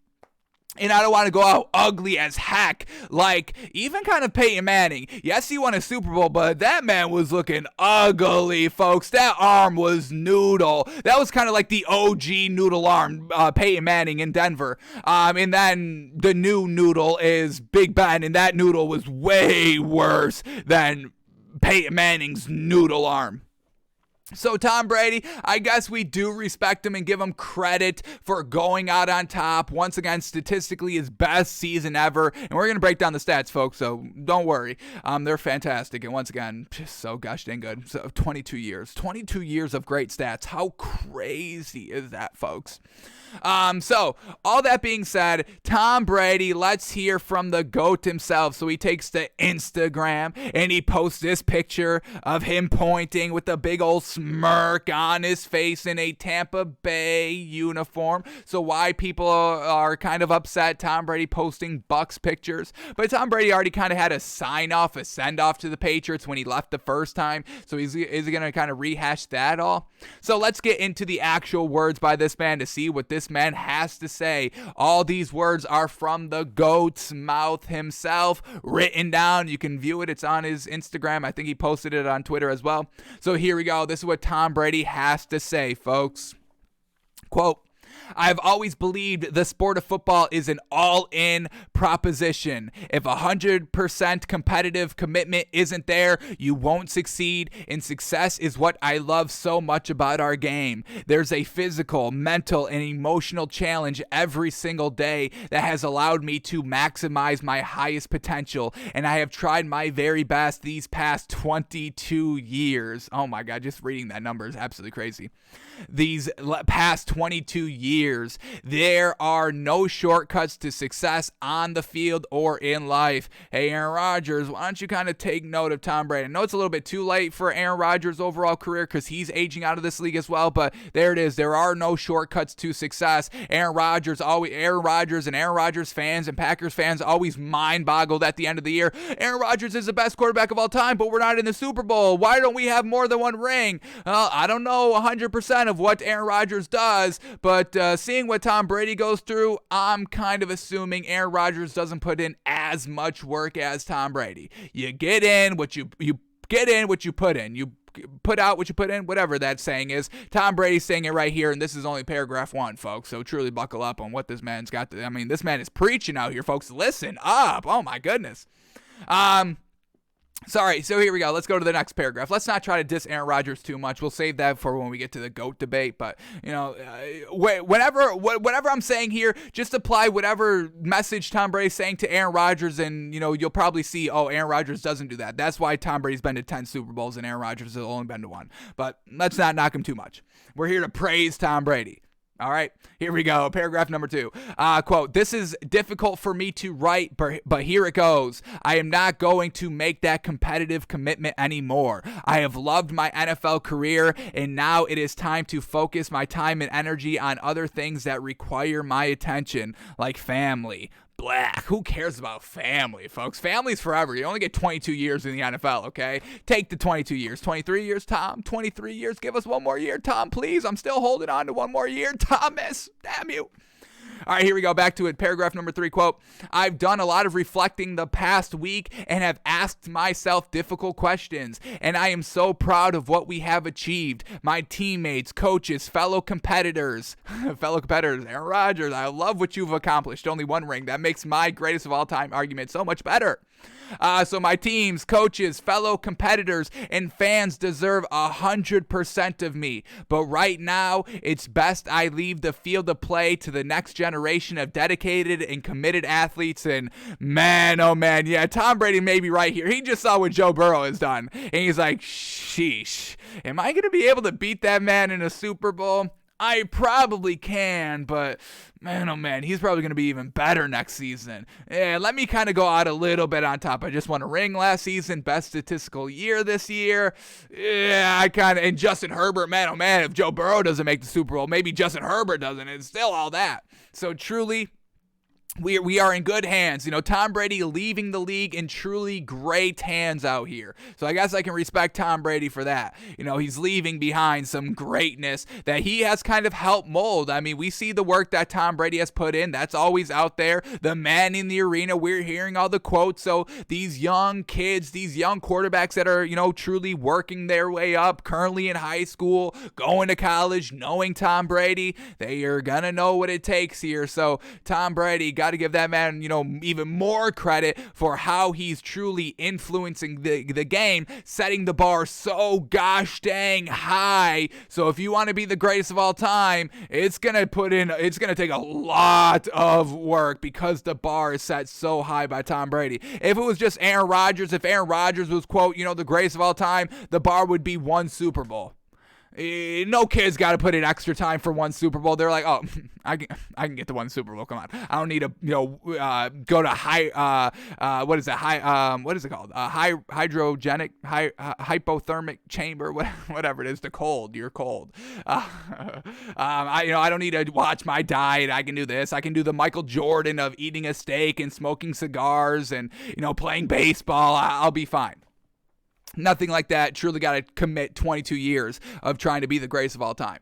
And I don't want to go out ugly as heck, like even kind of Peyton Manning. Yes, he won a Super Bowl, but that man was looking ugly, folks. That arm was noodle. That was kind of like the OG noodle arm, Peyton Manning in Denver. And then the new noodle is Big Ben, and that noodle was way worse than Peyton Manning's noodle arm. So Tom Brady, I guess we do respect him and give him credit for going out on top. Once again, statistically his best season ever. And we're going to break down the stats, folks, so don't worry. They're fantastic. And once again, just so gosh dang good. So 22 years. 22 years of great stats. How crazy is that, folks? So all that being said, Tom Brady, let's hear from the GOAT himself. So he takes to Instagram and he posts this picture of him pointing with a big old smirk on his face in a Tampa Bay uniform. So why people are kind of upset, Tom Brady posting Bucks pictures. But Tom Brady already kind of had a sign-off, a send-off to the Patriots when he left the first time. So is he going to kind of rehash that all? So let's get into the actual words by this man to see what this man has to say. All these words are from the GOAT's mouth himself, written down. You can view it. It's on his Instagram. I think he posted it on Twitter as well. So here we go. This is what Tom Brady has to say, folks. Quote, I've always believed the sport of football is an all-in proposition. If 100% competitive commitment isn't there, you won't succeed, and success is what I love so much about our game. There's a physical, mental, and emotional challenge every single day that has allowed me to maximize my highest potential, and I have tried my very best these past 22 years. Oh my God, just reading that number is absolutely crazy. These past 22 years, there are no shortcuts to success on the field or in life. Hey, Aaron Rodgers, why don't you kind of take note of Tom Brady? I know it's a little bit too late for Aaron Rodgers' overall career because he's aging out of this league as well, but there it is. There are no shortcuts to success. Aaron Rodgers and Aaron Rodgers fans and Packers fans always mind-boggled at the end of the year. Aaron Rodgers is the best quarterback of all time, but we're not in the Super Bowl. Why don't we have more than one ring? I don't know 100% of what Aaron Rodgers does, but seeing what Tom Brady goes through, I'm kind of assuming Aaron Rodgers doesn't put in as much work as Tom Brady. You get in what you get in what you put in. You put out what you put in, whatever that saying is. Tom Brady's saying it right here, and this is only paragraph 1, folks, so truly buckle up on what this man's got to, this man is preaching out here, folks. Listen up. Oh my goodness. Sorry, so here we go. Let's go to the next paragraph. Let's not try to diss Aaron Rodgers too much. We'll save that for when we get to the GOAT debate. But, whenever I'm saying here, just apply whatever message Tom Brady's saying to Aaron Rodgers, and, you'll probably see, Aaron Rodgers doesn't do that. That's why Tom Brady's been to 10 Super Bowls and Aaron Rodgers has only been to 1. But let's not knock him too much. We're here to praise Tom Brady. All right, here we go. Paragraph number 2. Quote, this is difficult for me to write, but here it goes. I am not going to make that competitive commitment anymore. I have loved my NFL career, and now it is time to focus my time and energy on other things that require my attention, like family. Black. Who cares about family, folks? Family's forever. You only get 22 years in the NFL, okay? Take the 22 years. 23 years, Tom? 23 years? Give us one more year, Tom, please. I'm still holding on to one more year, Thomas. Damn you. All right, here we go. Back to it. Paragraph number 3, quote, I've done a lot of reflecting the past week and have asked myself difficult questions, and I am so proud of what we have achieved. My teammates, coaches, fellow competitors, Aaron Rodgers, I love what you've accomplished. Only 1 ring. That makes my greatest of all time argument so much better. So my teams, coaches, fellow competitors, and fans deserve 100% of me. But right now, it's best I leave the field of play to the next generation of dedicated and committed athletes. And man, oh man, yeah, Tom Brady may be right here. He just saw what Joe Burrow has done. And he's like, sheesh, am I going to be able to beat that man in a Super Bowl? I probably can, but man, oh man, he's probably going to be even better next season. Yeah, let me kind of go out a little bit on top. I just won a ring last season, best statistical year this year. Yeah, and Justin Herbert, man, oh man, if Joe Burrow doesn't make the Super Bowl, maybe Justin Herbert doesn't. It's still all that. So truly, we are in good hands. Tom Brady leaving the league in truly great hands out here. So I guess I can respect Tom Brady for that. He's leaving behind some greatness that he has kind of helped mold. I mean, we see the work that Tom Brady has put in. That's always out there. The man in the arena, we're hearing all the quotes. So these young kids, these young quarterbacks that are, truly working their way up, currently in high school, going to college, knowing Tom Brady, they are going to know what it takes here. So Tom Brady, got to give that man, even more credit for how he's truly influencing the game, setting the bar so gosh dang high. So if you want to be the greatest of all time, it's going to take a lot of work because the bar is set so high by Tom Brady. If it was just Aaron Rodgers, if Aaron Rodgers was, quote, the greatest of all time, the bar would be one Super Bowl. No kid's got to put in extra time for one Super Bowl. They're like, oh, I can get to one Super Bowl. Come on, I don't need to, go to what is it called? Hypothermic chamber, whatever it is. The cold, you're cold. I don't need to watch my diet. I can do this. I can do the Michael Jordan of eating a steak and smoking cigars and playing baseball. I'll be fine. Nothing like that. Truly got to commit 22 years of trying to be the greatest of all time.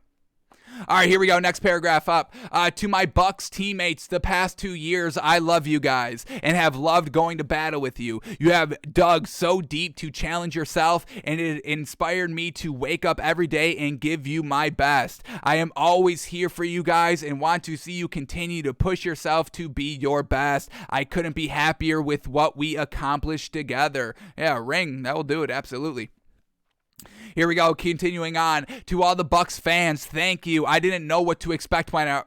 All right, here we go. Next paragraph up. To my Bucks teammates, the past 2 years, I love you guys and have loved going to battle with you. You have dug so deep to challenge yourself, and it inspired me to wake up every day and give you my best. I am always here for you guys and want to see you continue to push yourself to be your best. I couldn't be happier with what we accomplished together. Yeah, ring. That will do it. Absolutely. Here we go, continuing on. To all the Bucks fans, thank you. I didn't know what to expect when I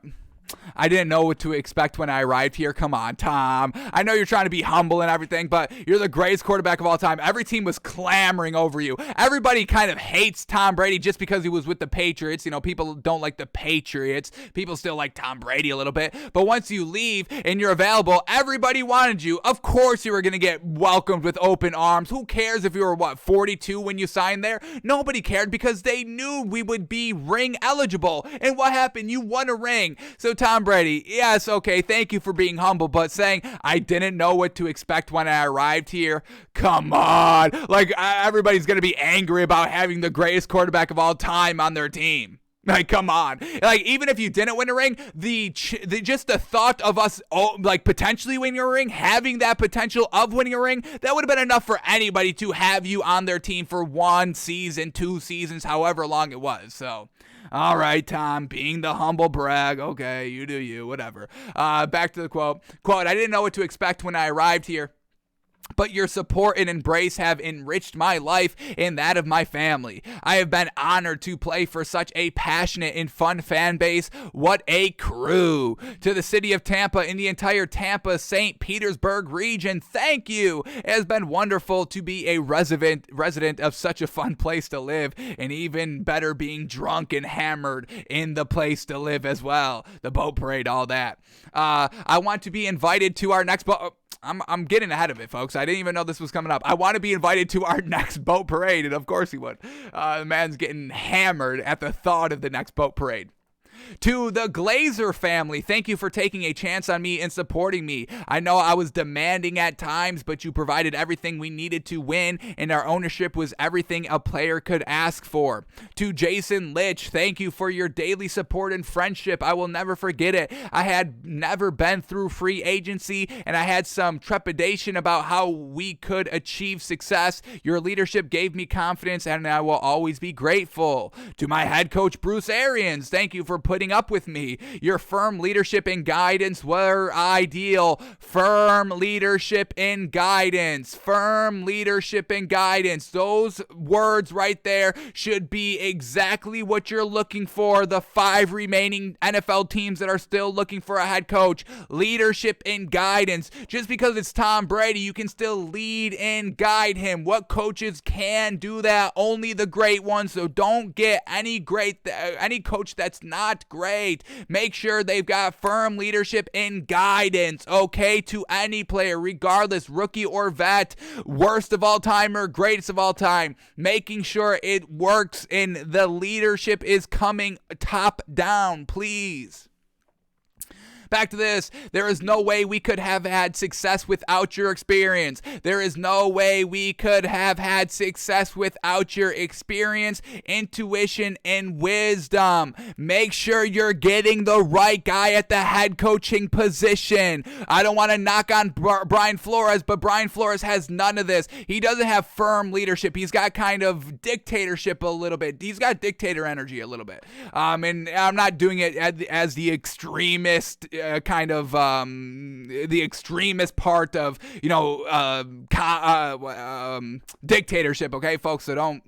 arrived here. Come on, Tom. I know you're trying to be humble and everything, but you're the greatest quarterback of all time. Every team was clamoring over you. Everybody kind of hates Tom Brady just because he was with the Patriots. People don't like the Patriots. People still like Tom Brady a little bit. But once you leave and you're available, everybody wanted you. Of course you were going to get welcomed with open arms. Who cares if you were, 42 when you signed there? Nobody cared because they knew we would be ring eligible. And what happened? You won a ring. So Tom Brady, yes, okay, thank you for being humble, but saying I didn't know what to expect when I arrived here, come on. Like, everybody's going to be angry about having the greatest quarterback of all time on their team. Like, come on. Like, even if you didn't win a ring, just the thought of us, potentially winning a ring, having that potential of winning a ring, that would have been enough for anybody to have you on their team for 1 season, 2 seasons, however long it was. So, all right, Tom, being the humble brag. Okay, you do you, whatever. Back to the quote. Quote, I didn't know what to expect when I arrived here, but your support and embrace have enriched my life and that of my family. I have been honored to play for such a passionate and fun fan base. What a crew. To the city of Tampa and the entire Tampa St. Petersburg region, thank you. It has been wonderful to be a resident of such a fun place to live, and even better being drunk and hammered in the place to live as well. The boat parade, all that. I want to be invited to our next boat. I'm getting ahead of it, folks. I didn't even know this was coming up. I want to be invited to our next boat parade, and of course he would. The man's getting hammered at the thought of the next boat parade. To the Glazer family, thank you for taking a chance on me and supporting me. I know I was demanding at times, but you provided everything we needed to win, and our ownership was everything a player could ask for. To Jason Litch, thank you for your daily support and friendship. I will never forget it. I had never been through free agency, and I had some trepidation about how we could achieve success. Your leadership gave me confidence, and I will always be grateful. To my head coach, Bruce Arians, thank you for putting up with me. Your firm leadership and guidance were ideal. Firm leadership and guidance. Firm leadership and guidance. Those words right there should be exactly what you're looking for. The 5 remaining NFL teams that are still looking for a head coach. Leadership and guidance. Just because it's Tom Brady, you can still lead and guide him. What coaches can do that? Only the great ones. So don't get any coach that's not great. Make sure they've got firm leadership and guidance, okay, to any player, regardless, rookie or vet, worst of all time or greatest of all time, making sure it works and the leadership is coming top down, please. Back to this. There is no way we could have had success without your experience. There is no way we could have had success without your experience, intuition, and wisdom. Make sure you're getting the right guy at the head coaching position. I don't want to knock on Brian Flores, but Brian Flores has none of this. He doesn't have firm leadership. He's got kind of dictatorship a little bit. He's got dictator energy a little bit. And I'm not doing it as the extremist the extremist part of, dictatorship, okay, folks? So don't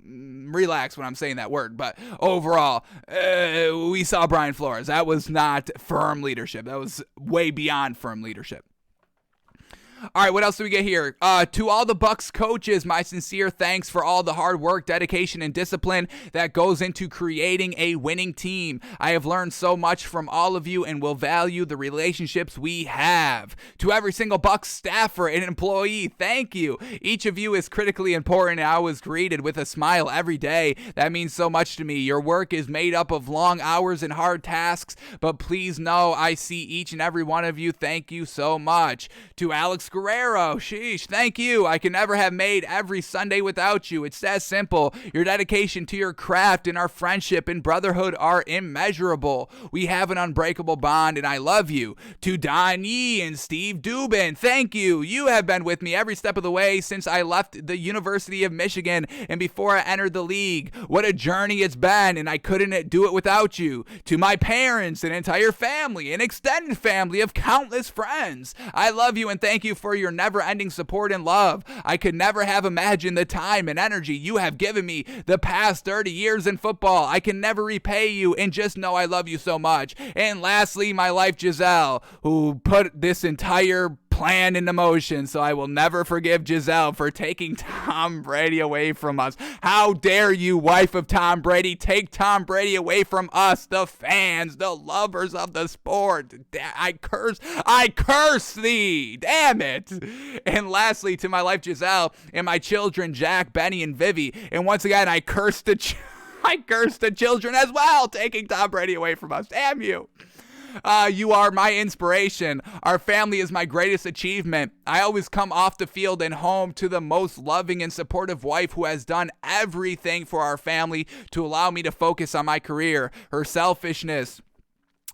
relax when I'm saying that word. But overall, we saw Brian Flores. That was not firm leadership. That was way beyond firm leadership. All right, what else do we get here? To all the Bucks coaches, my sincere thanks for all the hard work, dedication, and discipline that goes into creating a winning team. I have learned so much from all of you and will value the relationships we have. To every single Bucks staffer and employee, thank you. Each of you is critically important, and I was greeted with a smile every day. That means so much to me. Your work is made up of long hours and hard tasks, but please know I see each and every one of you. Thank you so much. To Alex Guerrero, sheesh, thank you. I can never have made every Sunday without you. It's that simple. Your dedication to your craft and our friendship and brotherhood are immeasurable. We have an unbreakable bond, and I love you. To Don Yee and Steve Dubin, thank you. You have been with me every step of the way since I left the University of Michigan and before I entered the league. What a journey it's been, and I couldn't do it without you. To my parents, an entire family, an extended family of countless friends, I love you and thank you for your never-ending support and love. I could never have imagined the time and energy you have given me the past 30 years in football. I can never repay you, and just know I love you so much. And lastly, my wife Giselle, who put this entire plan into motion, so I will never forgive Giselle for taking Tom Brady away from us. How dare you, wife of Tom Brady, take Tom Brady away from us, the fans, the lovers of the sport. I curse thee, damn it. And lastly, to my wife Giselle and my children Jack, Benny, and Vivi. And once again, I curse the children as well, taking Tom Brady away from us. Damn you. You are my inspiration. Our family is my greatest achievement. I always come off the field and home to the most loving and supportive wife who has done everything for our family to allow me to focus on my career. Her selfishness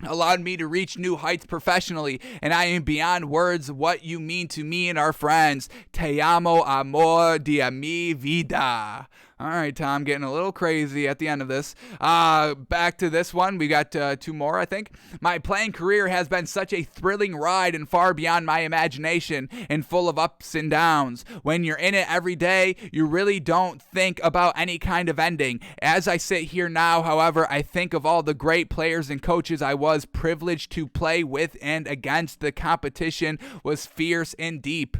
allowed me to reach new heights professionally, and I am beyond words what you mean to me and our friends. Te amo, amor de mi vida. All right, Tom, getting a little crazy at the end of this. Back to this one. We got two more, I think. My playing career has been such a thrilling ride and far beyond my imagination and full of ups and downs. When you're in it every day, you really don't think about any kind of ending. As I sit here now, however, I think of all the great players and coaches I was privileged to play with and against. The competition was fierce and deep.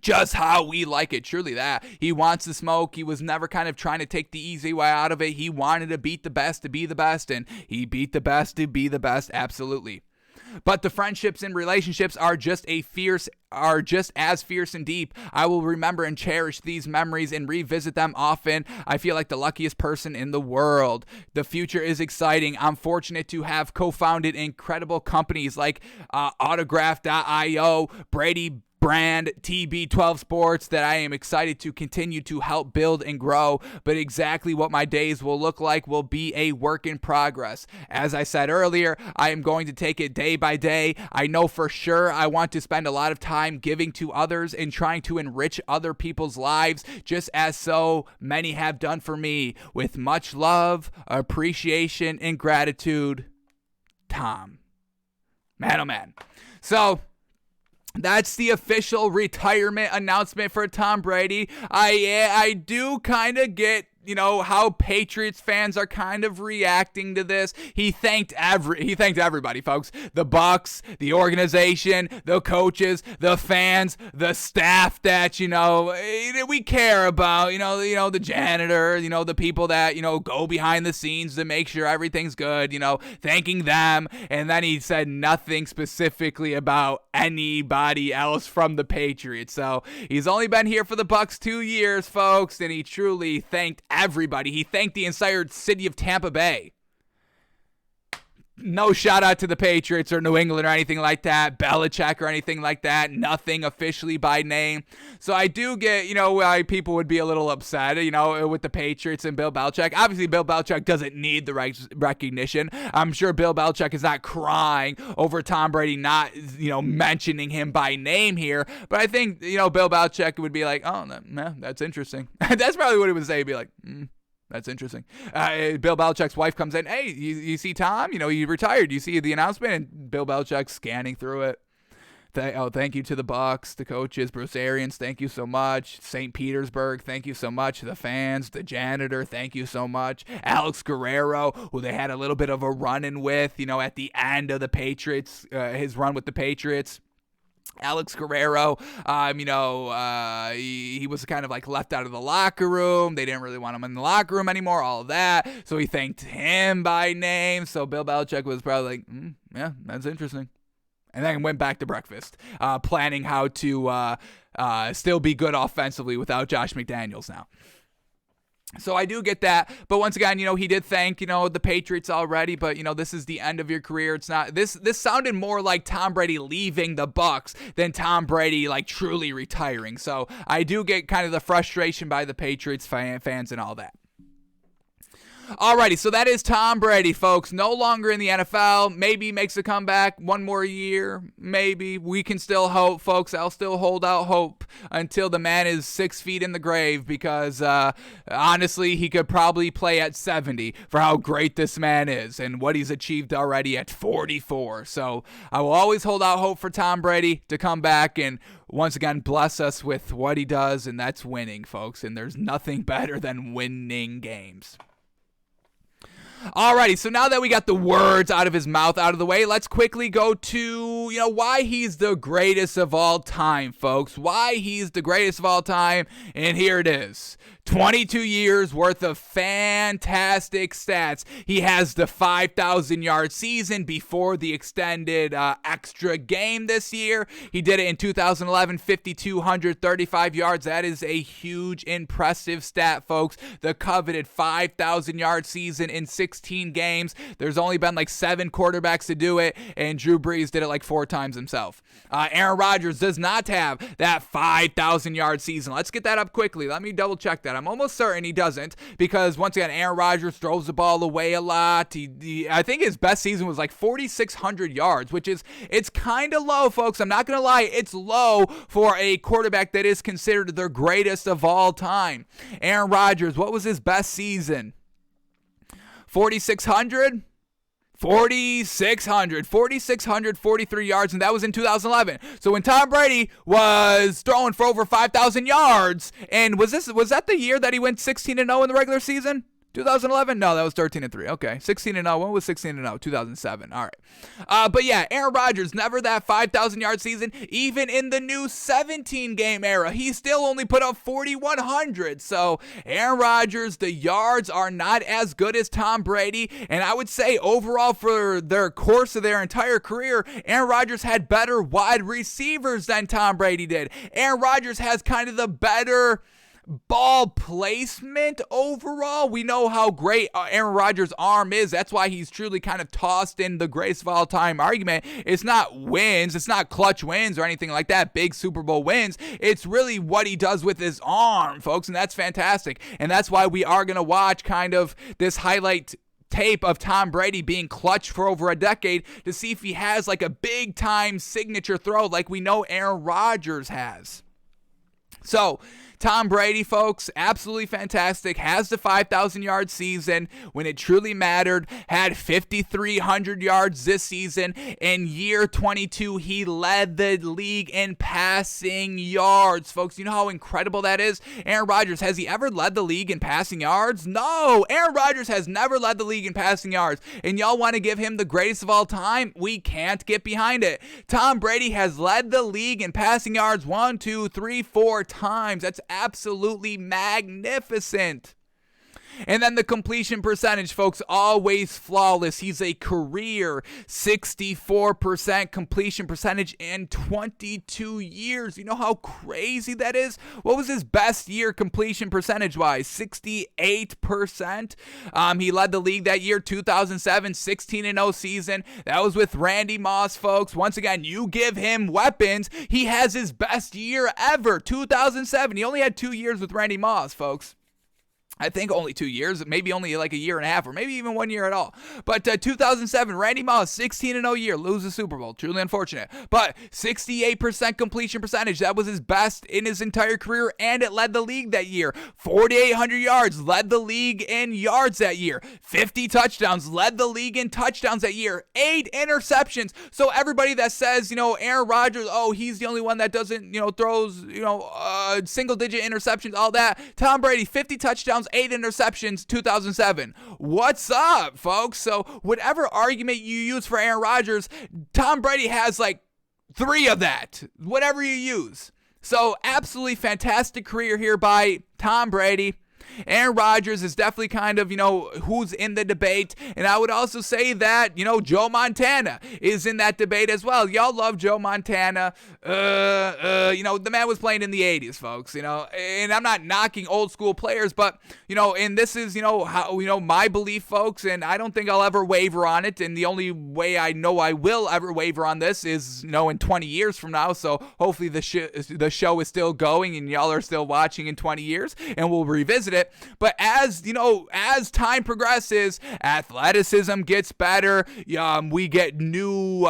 Just how we like it, truly that. He wants the smoke. He was never kind of trying to take the easy way out of it. He wanted to beat the best to be the best, and he beat the best to be the best, absolutely. But the friendships and relationships are just as fierce and deep. I will remember and cherish these memories and revisit them often. I feel like the luckiest person in the world. The future is exciting. I'm fortunate to have co-founded incredible companies like Autograph.io, Brady brand, TB12 Sports, that I am excited to continue to help build and grow, but exactly what my days will look like will be a work in progress. As I said earlier, I am going to take it day by day. I know for sure I want to spend a lot of time giving to others and trying to enrich other people's lives, just as so many have done for me. With much love, appreciation, and gratitude, Tom. Man, oh man. So, that's the official retirement announcement for Tom Brady. I do kind of get, how Patriots fans are kind of reacting to this. He thanked everybody, folks. The Bucks, the organization, the coaches, the fans, the staff that, we care about, the janitor, the people that, go behind the scenes to make sure everything's good, thanking them. And then he said nothing specifically about anybody else from the Patriots. So he's only been here for the Bucks 2 years, folks, and he truly thanked everybody. He thanked the entire city of Tampa Bay. No shout out to the Patriots or New England or anything like that, Belichick or anything like that, nothing officially by name. So I do get, why people would be a little upset, with the Patriots and Bill Belichick. Obviously, Bill Belichick doesn't need the recognition. I'm sure Bill Belichick is not crying over Tom Brady not, mentioning him by name here. But I think, Bill Belichick would be like, oh, that's interesting. That's probably what he would say. He'd be like, that's interesting. Bill Belichick's wife comes in. Hey, you see Tom? He retired. You see the announcement? And Bill Belichick scanning through it. Thank you to the Bucks, the coaches, Bruce Arians, thank you so much. St. Petersburg, thank you so much. The fans, the janitor, thank you so much. Alex Guerrero, who they had a little bit of a run-in with, at the end of the Patriots, his run with the Patriots. Alex Guerrero, he was kind of like left out of the locker room. They didn't really want him in the locker room anymore, all of that. So he thanked him by name. So Bill Belichick was probably like, yeah, that's interesting. And then went back to breakfast, planning how to still be good offensively without Josh McDaniels now. So I do get that, but once again, he did thank, the Patriots already, but, this is the end of your career. It's not, this sounded more like Tom Brady leaving the Bucks than Tom Brady, like, truly retiring. So I do get kind of the frustration by the Patriots fans and all that. Alrighty, so that is Tom Brady, folks. No longer in the NFL. Maybe makes a comeback one more year. Maybe. We can still hope, folks. I'll still hold out hope until the man is 6 feet in the grave because, honestly, he could probably play at 70 for how great this man is and what he's achieved already at 44. So I will always hold out hope for Tom Brady to come back and once again bless us with what he does, and that's winning, folks. And there's nothing better than winning games. Alrighty, so now that we got the words out of his mouth out of the way, let's quickly go to, why he's the greatest of all time, folks. Why he's the greatest of all time, and here it is. 22 years worth of fantastic stats. He has the 5,000-yard season before the extended extra game this year. He did it in 2011, 5,235 yards. That is a huge, impressive stat, folks. The coveted 5,000-yard season in 16 games. There's only been like 7 quarterbacks to do it, and Drew Brees did it like 4 times himself. Aaron Rodgers does not have that 5,000-yard season. Let's get that up quickly. Let me double check that. I'm almost certain he doesn't because, once again, Aaron Rodgers throws the ball away a lot. I think his best season was like 4,600 yards, which is, it's kind of low, folks. I'm not going to lie. It's low for a quarterback that is considered the greatest of all time. Aaron Rodgers, what was his best season? 4,600? 4,643 yards, and that was in 2011. So when Tom Brady was throwing for over 5,000 yards, and was that the year that he went 16-0 in the regular season? 2011? No, that was 13-3. Okay, 16-0. When was 16-0? 2007. All right. But yeah, Aaron Rodgers, never that 5,000-yard season. Even in the new 17-game era, he still only put up 4,100. So Aaron Rodgers, the yards are not as good as Tom Brady. And I would say overall for their course of their entire career, Aaron Rodgers had better wide receivers than Tom Brady did. Aaron Rodgers has kind of the better ball placement overall. We know how great Aaron Rodgers' arm is. That's why he's truly kind of tossed in the greatest of all time argument. It's not wins. It's not clutch wins or anything like that, big Super Bowl wins. It's really what he does with his arm, folks, and that's fantastic. And that's why we are going to watch kind of this highlight tape of Tom Brady being clutch for over a decade to see if he has like a big time signature throw like we know Aaron Rodgers has. So Tom Brady, folks, absolutely fantastic. Has the 5,000-yard season when it truly mattered. Had 5,300 yards this season. In year 22, he led the league in passing yards. Folks, you know how incredible that is? Aaron Rodgers, has he ever led the league in passing yards? No, Aaron Rodgers has never led the league in passing yards. And y'all want to give him the greatest of all time? We can't get behind it. Tom Brady has led the league in passing yards 1, 2, 3, 4 times. That's absolutely magnificent. And then the completion percentage, folks, always flawless. He's a career 64% completion percentage in 22 years. You know how crazy that is? What was his best year completion percentage-wise? 68%. He led the league that year, 2007, 16-0 season. That was with Randy Moss, folks. Once again, you give him weapons, he has his best year ever, 2007. He only had 2 years with Randy Moss, folks. I think only 2 years, maybe only like a year and a half, or maybe even 1 year at all. But 2007, Randy Moss, 16-0 year, lose the Super Bowl. Truly unfortunate. But 68% completion percentage. That was his best in his entire career, and it led the league that year. 4,800 yards, led the league in yards that year. 50 touchdowns, led the league in touchdowns that year. 8 interceptions. So everybody that says, Aaron Rodgers, oh, he's the only one that doesn't, throws, single-digit interceptions, all that. Tom Brady, 50 touchdowns, 8 interceptions, 2007. What's up, folks? So whatever argument you use for Aaron Rodgers, Tom Brady has like 3 of that, whatever you use. So absolutely fantastic career here by Tom Brady. Aaron Rodgers is definitely kind of, who's in the debate. And I would also say that, Joe Montana is in that debate as well. Y'all love Joe Montana. The man was playing in the 80s, folks, and I'm not knocking old school players, but, and this is, how, my belief, folks, and I don't think I'll ever waver on it. And the only way I know I will ever waver on this is, in 20 years from now. So hopefully the show is still going and y'all are still watching in 20 years and we'll revisit it. But as time progresses, athleticism gets better. We get new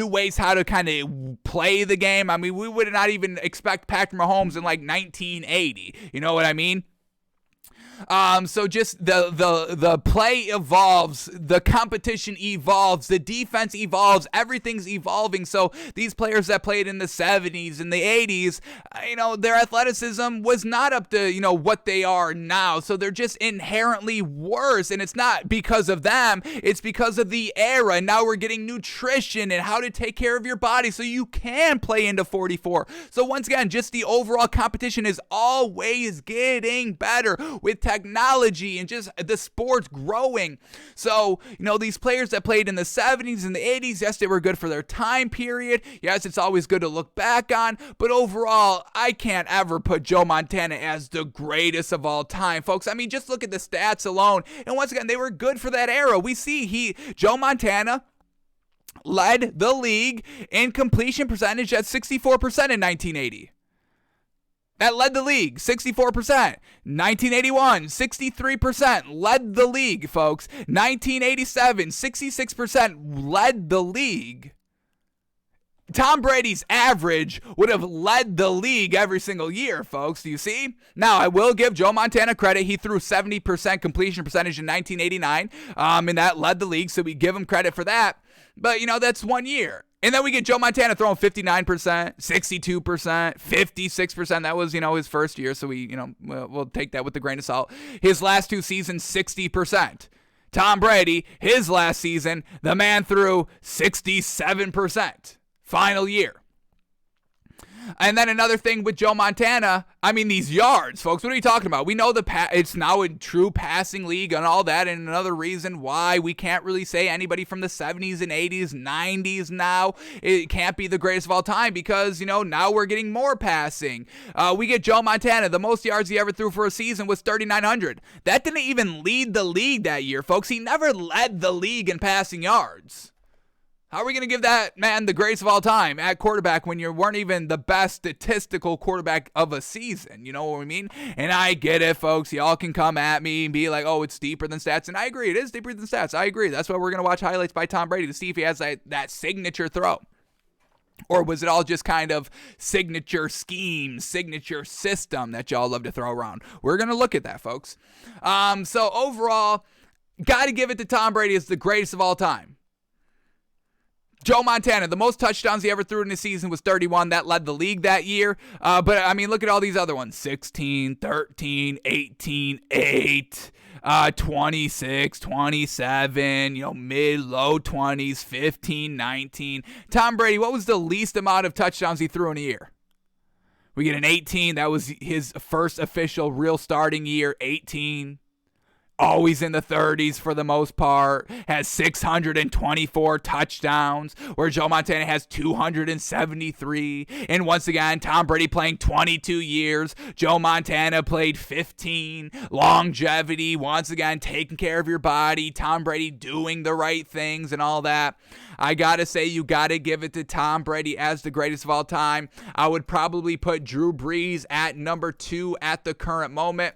ways how to kind of play the game. I mean, we would not even expect Patrick Mahomes in like 1980. You know what I mean? So just the play evolves, the competition evolves, the defense evolves, everything's evolving. So these players that played in the 70s and the 80s, their athleticism was not up to, what they are now. So they're just inherently worse. And it's not because of them, it's because of the era. And now we're getting nutrition and how to take care of your body so you can play into 44. So once again, just the overall competition is always getting better with technology and just the sports growing. So, these players that played in the 70s and the 80s, yes, they were good for their time period. Yes, it's always good to look back on. But overall, I can't ever put Joe Montana as the greatest of all time, folks. I mean, just look at the stats alone. And once again, they were good for that era. We see Joe Montana led the league in completion percentage at 64% in 1980. That led the league, 64%. 1981, 63%, led the league, folks. 1987, 66%, led the league. Tom Brady's average would have led the league every single year, folks. Do you see? Now, I will give Joe Montana credit. He threw 70% completion percentage in 1989, and that led the league, so we give him credit for that. But, that's 1 year. And then we get Joe Montana throwing 59%, 62%, 56%. That was, his first year, so we'll take that with a grain of salt. His last 2 seasons, 60%. Tom Brady, his last season, the man threw 67%. Final year. And then another thing with Joe Montana, I mean, these yards, folks, what are you talking about? We know it's now a true passing league and all that, and another reason why we can't really say anybody from the 70s and 80s, 90s now, it can't be the greatest of all time because, now we're getting more passing. We get Joe Montana, the most yards he ever threw for a season was 3,900. That didn't even lead the league that year, folks. He never led the league in passing yards. How are we going to give that man the greatest of all time at quarterback when you weren't even the best statistical quarterback of a season? You know what I mean? And I get it, folks. Y'all can come at me and be like, oh, it's deeper than stats. And I agree. It is deeper than stats. I agree. That's why we're going to watch highlights by Tom Brady to see if he has that signature throw. Or was it all just kind of signature scheme, signature system that y'all love to throw around? We're going to look at that, folks. So overall, got to give it to Tom Brady as the greatest of all time. Joe Montana, the most touchdowns he ever threw in a season was 31. That led the league that year. But, I mean, look at all these other ones. 16, 13, 18, 8, 26, 27, mid-low 20s, 15, 19. Tom Brady, what was the least amount of touchdowns he threw in a year? We get an 18. That was his first official real starting year, 18. always in the 30s for the most part, has 624 touchdowns, where Joe Montana has 273. And once again, Tom Brady playing 22 years, Joe Montana played 15. Longevity, once again, taking care of your body, Tom Brady doing the right things and all that. I gotta say, you gotta give it to Tom Brady as the greatest of all time. I would probably put Drew Brees at number 2 at the current moment.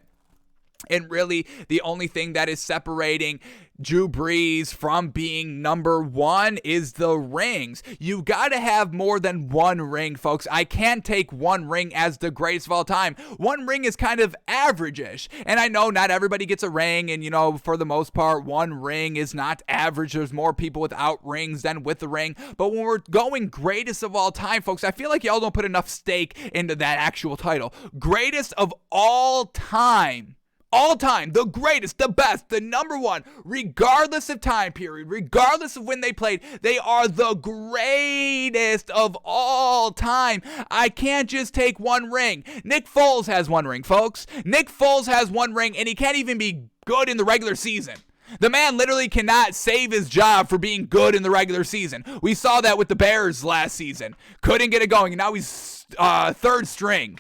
And really, the only thing that is separating Drew Brees from being number 1 is the rings. You got to have more than one ring, folks. I can't take one ring as the greatest of all time. One ring is kind of average-ish. And I know not everybody gets a ring, and, for the most part, one ring is not average. There's more people without rings than with the ring. But when we're going greatest of all time, folks, I feel like y'all don't put enough stake into that actual title. Greatest of all time. All time, the greatest, the best, the number 1, regardless of time period, regardless of when they played, they are the greatest of all time. I can't just take one ring. Nick Foles has one ring, folks. Nick Foles has one ring, and he can't even be good in the regular season. The man literally cannot save his job for being good in the regular season. We saw that with the Bears last season. Couldn't get it going, and now he's third string.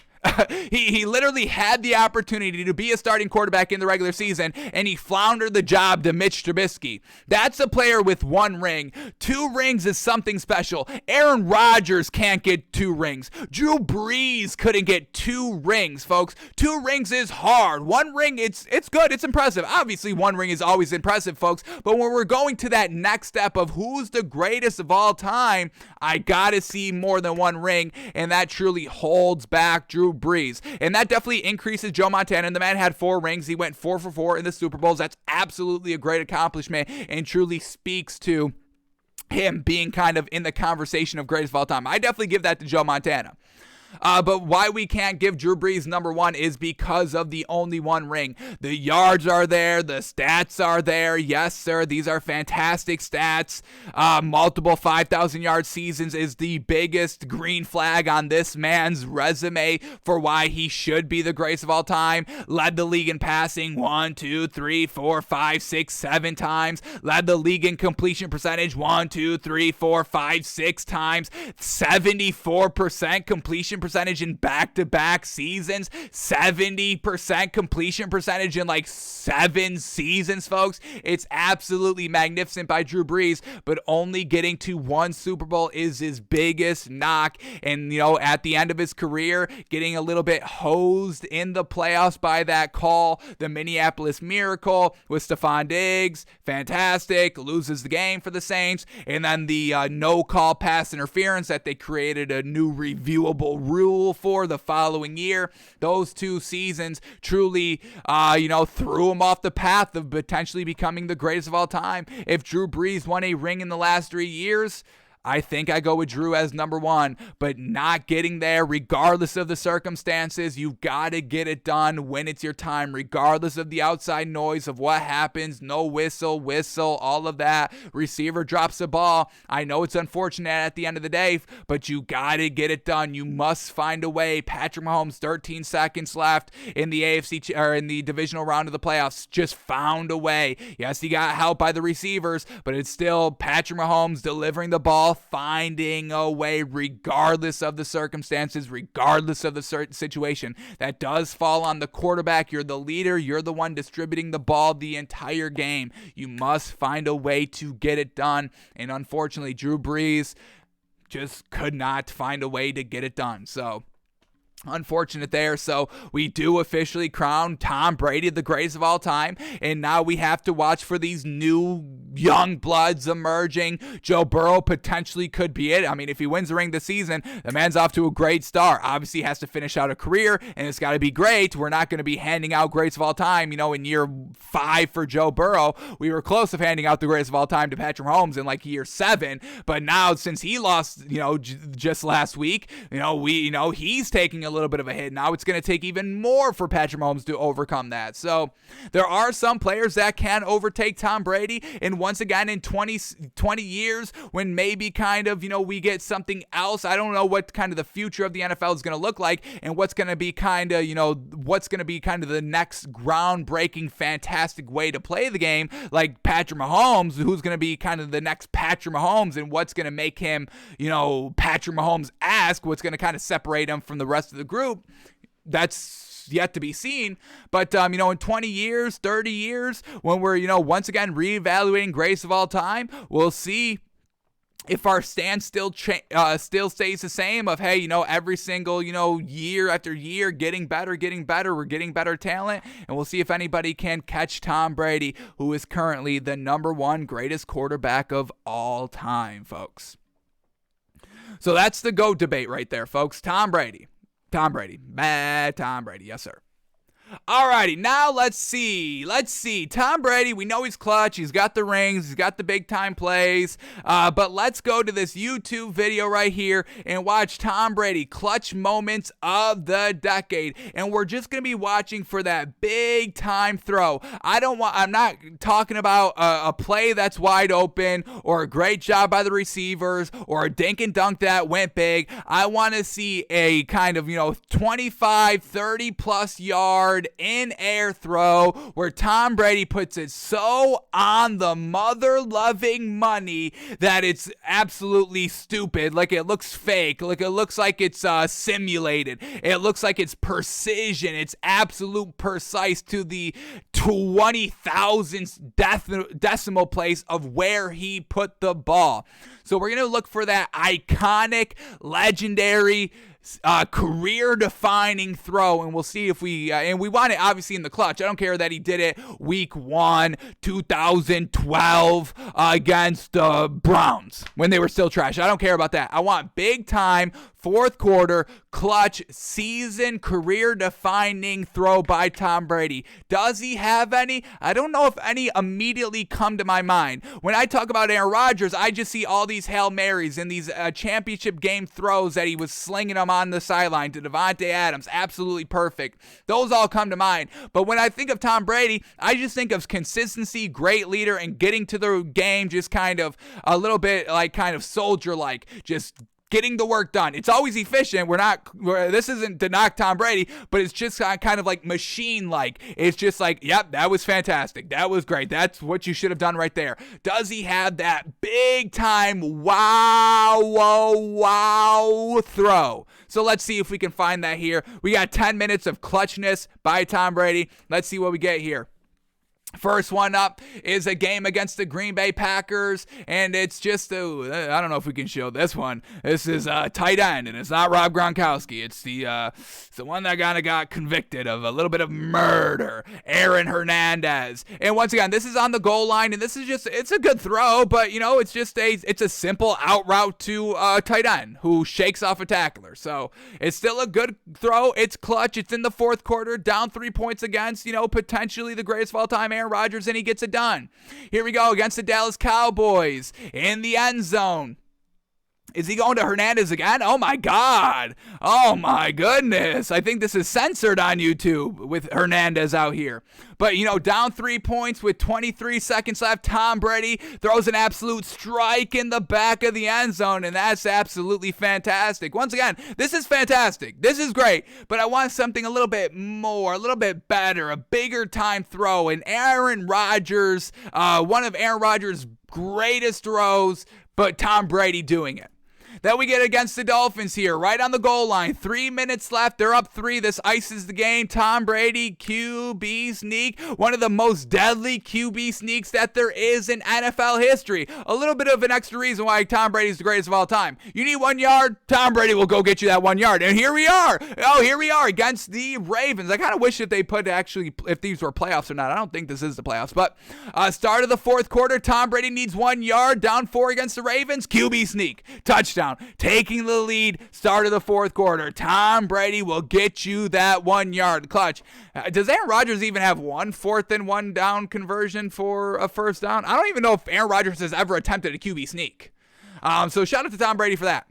He literally had the opportunity to be a starting quarterback in the regular season, and he floundered the job to Mitch Trubisky. That's a player with one ring. 2 rings is something special. Aaron Rodgers can't get 2 rings. Drew Brees couldn't get 2 rings, folks. 2 rings is hard. 1 ring, it's good. It's impressive. Obviously, 1 ring is always impressive, folks. But when we're going to that next step of who's the greatest of all time, I gotta see more than 1 ring, and that truly holds back Drew Brees. And that definitely increases Joe Montana. And the man had 4 rings. He went 4 for 4 in the Super Bowls. That's absolutely a great accomplishment and truly speaks to him being kind of in the conversation of greatest of all time. I definitely give that to Joe Montana. But why we can't give Drew Brees number 1 is because of the only 1 ring. The yards are there. The stats are there. Yes, sir. These are fantastic stats. Multiple 5,000-yard seasons is the biggest green flag on this man's resume for why he should be the greatest of all time. Led the league in passing 1, 2, 3, 4, 5, 6, 7 times. Led the league in completion percentage 1, 2, 3, 4, 5, 6 times. 74% completion percentage in back-to-back seasons. 70% completion percentage in like 7 seasons, folks. It's absolutely magnificent by Drew Brees, but only getting to 1 Super Bowl is his biggest knock. And, at the end of his career, getting a little bit hosed in the playoffs by that call. The Minneapolis Miracle with Stephon Diggs, fantastic, loses the game for the Saints. And then the no-call pass interference that they created a new reviewable rule for the following year. Those 2 seasons truly, threw him off the path of potentially becoming the greatest of all time. If Drew Brees won a ring in the last 3 years, I think I go with Drew as number 1, but not getting there regardless of the circumstances. You've got to get it done when it's your time, regardless of the outside noise of what happens. No whistle, all of that. Receiver drops the ball. I know it's unfortunate at the end of the day, but you got to get it done. You must find a way. Patrick Mahomes, 13 seconds left in the AFC or in the divisional round of the playoffs, just found a way. Yes, he got help by the receivers, but it's still Patrick Mahomes delivering the ball, finding a way regardless of the circumstances, regardless of the situation. That does fall on the quarterback. You're the leader. You're the one distributing the ball the entire game. You must find a way to get it done. And unfortunately, Drew Brees just could not find a way to get it done. So unfortunate there. So we do officially crown Tom Brady the greatest of all time, and now we have to watch for these new young bloods emerging. Joe Burrow potentially could be it. I mean, if he wins the ring this season, the man's off to a great start. Obviously, he has to finish out a career, and it's got to be great. We're not going to be handing out greats of all time, in year 5 for Joe Burrow. We were close of handing out the greatest of all time to Patrick Mahomes in like year 7, but now since he lost, just last week, he's taking a a little bit of a hit. Now it's going to take even more for Patrick Mahomes to overcome that. So there are some players that can overtake Tom Brady. And once again, in 20 years, when maybe kind of, we get something else, I don't know what kind of the future of the NFL is going to look like and what's going to be kind of, what's going to be kind of the next groundbreaking, fantastic way to play the game, like Patrick Mahomes, who's going to be kind of the next Patrick Mahomes and what's going to make him, Patrick Mahomes-esque, what's going to kind of separate him from the rest of the group. That's yet to be seen. But, in 20 years, 30 years, when we're, once again reevaluating greatest of all time, we'll see if our stance still stays the same of, hey, every single, year after year, getting better, we're getting better talent, and we'll see if anybody can catch Tom Brady, who is currently the number one greatest quarterback of all time, folks. So that's the GOAT debate right there, folks. Tom Brady. Bad Tom Brady. Yes, sir. Alrighty, now let's see. Tom Brady, we know he's clutch. He's got the rings. He's got the big-time plays. But let's go to this YouTube video right here and watch Tom Brady clutch moments of the decade. And we're just going to be watching for that big-time throw. I'm not talking about a play that's wide open or a great job by the receivers or a dink and dunk that went big. I want to see a kind of, 25, 30-plus yard in-air throw where Tom Brady puts it so on the mother-loving money that it's absolutely stupid. Like it looks fake. Like it looks like it's simulated. It looks like it's precision. It's absolute precise to the 20,000th decimal place of where he put the ball. So we're going to look for that iconic, legendary, career-defining throw, and we'll see if we want it obviously in the clutch. I don't care that he did it week 1, 2012 against the Browns when they were still trash. I don't care about that. I want big-time, fourth quarter, clutch, season, career-defining throw by Tom Brady. Does he have any? I don't know if any immediately come to my mind. When I talk about Aaron Rodgers, I just see all these Hail Marys and these championship game throws that he was slinging them on the sideline to Devontae Adams. Absolutely perfect. Those all come to mind. But when I think of Tom Brady, I just think of consistency, great leader, and getting to the game just kind of a little bit like kind of soldier-like, just getting the work done. It's always efficient. This isn't to knock Tom Brady, but it's just kind of like machine-like. It's just like, yep, that was fantastic. That was great. That's what you should have done right there. Does he have that big-time wow throw? So let's see if we can find that here. We got 10 minutes of clutchness by Tom Brady. Let's see what we get here. First one up is a game against the Green Bay Packers, and it's just, I don't know if we can show this one. This is a tight end, and it's not Rob Gronkowski. It's the one that kind of got convicted of a little bit of murder, Aaron Hernandez. And once again, this is on the goal line, and this is just, it's a good throw, but, it's a simple out route to a tight end who shakes off a tackler. So it's still a good throw. It's clutch. It's in the fourth quarter, down 3 points against, potentially the greatest of all time, Aaron Rodgers, and he gets it done. Here we go against the Dallas Cowboys in the end zone. Is he going to Hernandez again? Oh my God. Oh my goodness. I think this is censored on YouTube with Hernandez out here. But, down 3 points with 23 seconds left. Tom Brady throws an absolute strike in the back of the end zone, and that's absolutely fantastic. Once again, this is fantastic. This is great, but I want something a little bit more, a little bit better, a bigger time throw. And Aaron Rodgers, one of Aaron Rodgers' greatest throws, but Tom Brady doing it. That we get against the Dolphins here, right on the goal line. 3 minutes left. They're up 3. This ices the game. Tom Brady, QB sneak. One of the most deadly QB sneaks that there is in NFL history. A little bit of an extra reason why Tom Brady's the greatest of all time. You need 1 yard? Tom Brady will go get you that 1 yard. And here we are. Here we are against the Ravens. I kind of wish that they put actually, if these were playoffs or not. I don't think this is the playoffs. But start of the fourth quarter, Tom Brady needs 1 yard. Down 4 against the Ravens. QB sneak. Touchdown. Taking the lead, start of the fourth quarter. Tom Brady will get you that 1 yard clutch. Does Aaron Rodgers even have 1 4th and 1 down conversion for a first down? I don't even know if Aaron Rodgers has ever attempted a QB sneak. So shout out to Tom Brady for that.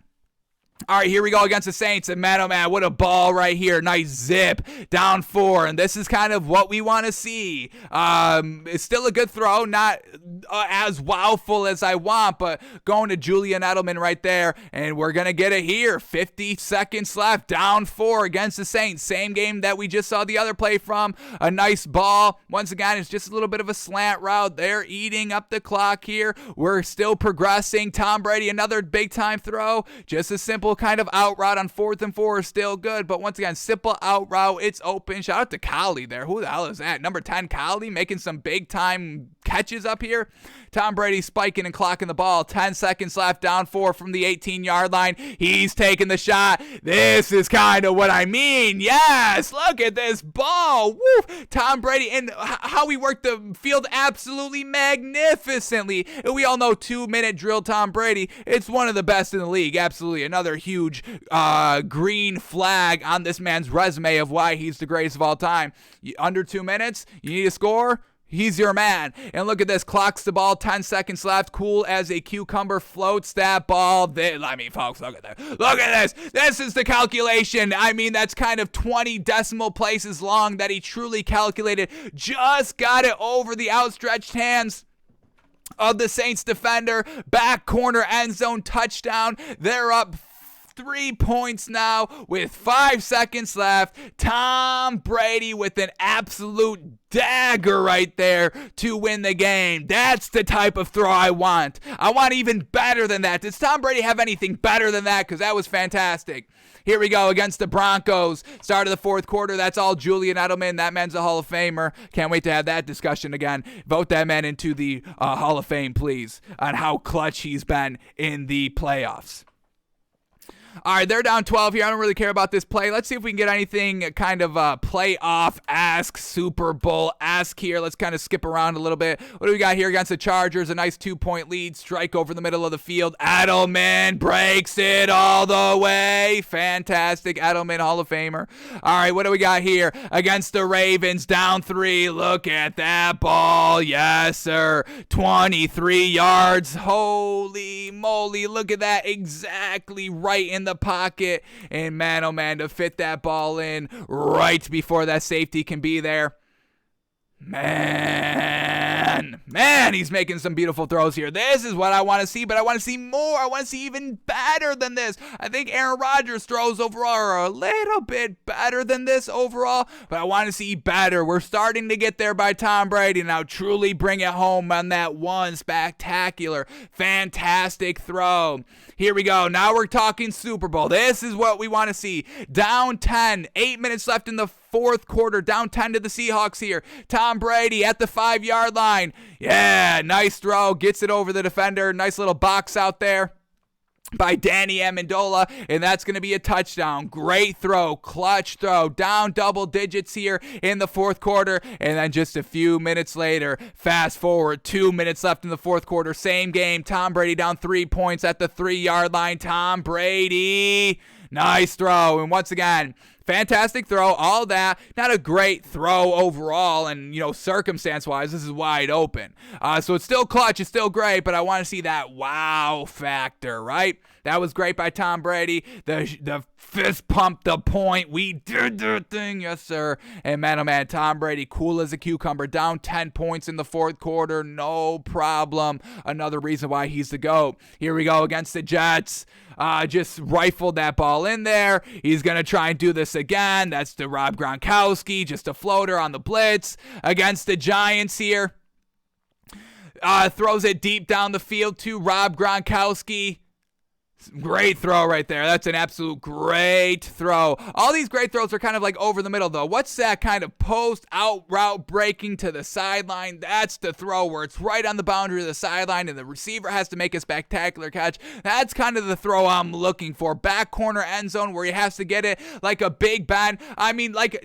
All right, here we go against the Saints, and man, oh man, what a ball right here. Nice zip, down 4, and this is kind of what we want to see. It's still a good throw, not as wowful as I want, but going to Julian Edelman right there, and we're going to get it here. 50 seconds left, down 4 against the Saints. Same game that we just saw the other play from. A nice ball. Once again, it's just a little bit of a slant route. They're eating up the clock here. We're still progressing. Tom Brady, another big-time throw. Just a simple kind of out route on 4th and 4 is still good, but once again, simple out route. It's open. Shout out to Collie there. Who the hell is that? Number 10, Collie, making some big-time catches up here. Tom Brady spiking and clocking the ball. 10 seconds left, down 4 from the 18-yard line. He's taking the shot. This is kind of what I mean. Yes, look at this ball. Woo! Tom Brady, and how he worked the field absolutely magnificently. And we all know 2-minute drill Tom Brady. It's one of the best in the league. Absolutely. Another huge green flag on this man's resume of why he's the greatest of all time. Under 2 minutes, you need a score? He's your man. And look at this. Clocks the ball. 10 seconds left. Cool as a cucumber. Floats that ball. Folks, look at that. Look at this. This is the calculation. I mean, that's kind of 20 decimal places long that he truly calculated. Just got it over the outstretched hands of the Saints defender. Back corner end zone touchdown. They're up 3 points now with 5 seconds left. Tom Brady with an absolute dagger right there to win the game. That's the type of throw I want. I want even better than that. Does Tom Brady have anything better than that? Because that was fantastic. Here we go against the Broncos. Start of the 4th quarter. That's all Julian Edelman. That man's a Hall of Famer. Can't wait to have that discussion again. Vote that man into the Hall of Fame, please, on how clutch he's been in the playoffs. All right, they're down 12 here. I don't really care about this play. Let's see if we can get anything kind of playoff-esque, Super Bowl-esque here. Let's kind of skip around a little bit. What do we got here against the Chargers? A nice 2-point lead. Strike over the middle of the field. Edelman breaks it all the way. Fantastic. Edelman, Hall of Famer. All right, what do we got here? Against the Ravens, down 3. Look at that ball. Yes, sir. 23 yards. Holy moly. Look at that. Exactly right in the pocket, and man, oh man, to fit that ball in right before that safety can be there. Man, he's making some beautiful throws here. This is what I want to see, but I want to see more. I want to see even better than this. I think Aaron Rodgers' throws overall are a little bit better than this overall, but I want to see better. We're starting to get there by Tom Brady. Now truly bring it home on that one spectacular, fantastic throw. Here we go. Now we're talking Super Bowl. This is what we want to see. Down 10, 8 minutes left in the 4th quarter, down 10 to the Seahawks here. Tom Brady at the 5-yard line. Yeah, nice throw. Gets it over the defender. Nice little box out there by Danny Amendola, and that's going to be a touchdown. Great throw, clutch throw, down double digits here in the 4th quarter, and then just a few minutes later, fast forward, 2 minutes left in the 4th quarter, same game, Tom Brady down 3 points at the 3-yard line. Tom Brady, nice throw, and once again, fantastic throw, all that. Not a great throw overall, and, circumstance-wise, this is wide open. So it's still clutch, it's still great, but I want to see that wow factor, right? That was great by Tom Brady. The fist pump, the point. We did the thing, yes, sir. And man, oh man, Tom Brady, cool as a cucumber, down 10 points in the 4th quarter, no problem. Another reason why he's the GOAT. Here we go against the Jets. Just rifled that ball in there. He's going to try and do this again. That's to Rob Gronkowski, just a floater on the blitz against the Giants here. Throws it deep down the field to Rob Gronkowski. Great throw right there. That's an absolute great throw. All these great throws are kind of like over the middle, though. What's that kind of post-out route breaking to the sideline? That's the throw where it's right on the boundary of the sideline and the receiver has to make a spectacular catch. That's kind of the throw I'm looking for. Back corner end zone where he has to get it like a Big Ben. I mean, like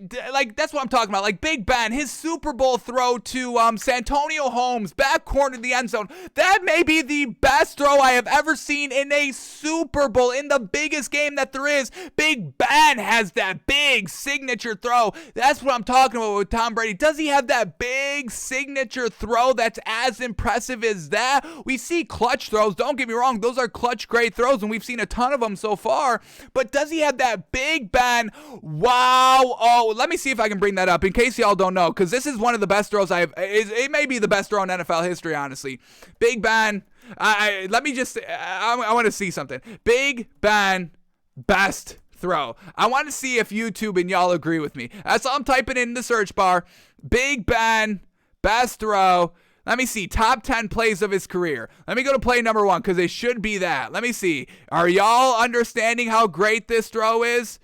that's what I'm talking about. Like Big Ben, his Super Bowl throw to Santonio Holmes, back corner of the end zone. That may be the best throw I have ever seen in a Super Super Bowl, in the biggest game that there is, Big Ben has that big signature throw. That's what I'm talking about with Tom Brady. Does he have that big signature throw that's as impressive as that? We see clutch throws. Don't get me wrong. Those are clutch great throws, and we've seen a ton of them so far. But does he have that Big Ben? Wow. Oh, let me see if I can bring that up in case y'all don't know, because this is one of the best throws it may be the best throw in NFL history, honestly. Big Ben. I want to see something. Big Ben, best throw. I want to see if YouTube and y'all agree with me. That's all I'm typing in the search bar. Big Ben, best throw. Let me see. Top 10 plays of his career. Let me go to play number 1 because it should be that. Let me see. Are y'all understanding how great this throw is?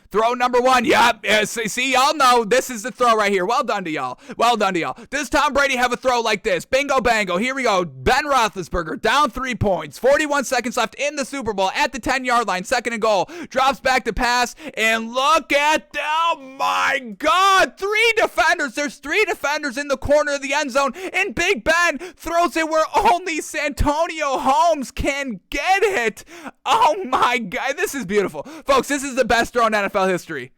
Throw number 1. Yep. See, y'all know this is the throw right here. Well done to y'all. Well done to y'all. Does Tom Brady have a throw like this? Bingo bango. Here we go. Ben Roethlisberger down 3 points. 41 seconds left in the Super Bowl at the 10-yard line. 2nd and goal. Drops back to pass. And look at that. Oh, my God. 3 defenders. There's 3 defenders in the corner of the end zone. And Big Ben throws it where only Santonio Holmes can get it. Oh, my God. This is beautiful. Folks, this is the best throw in NFL history.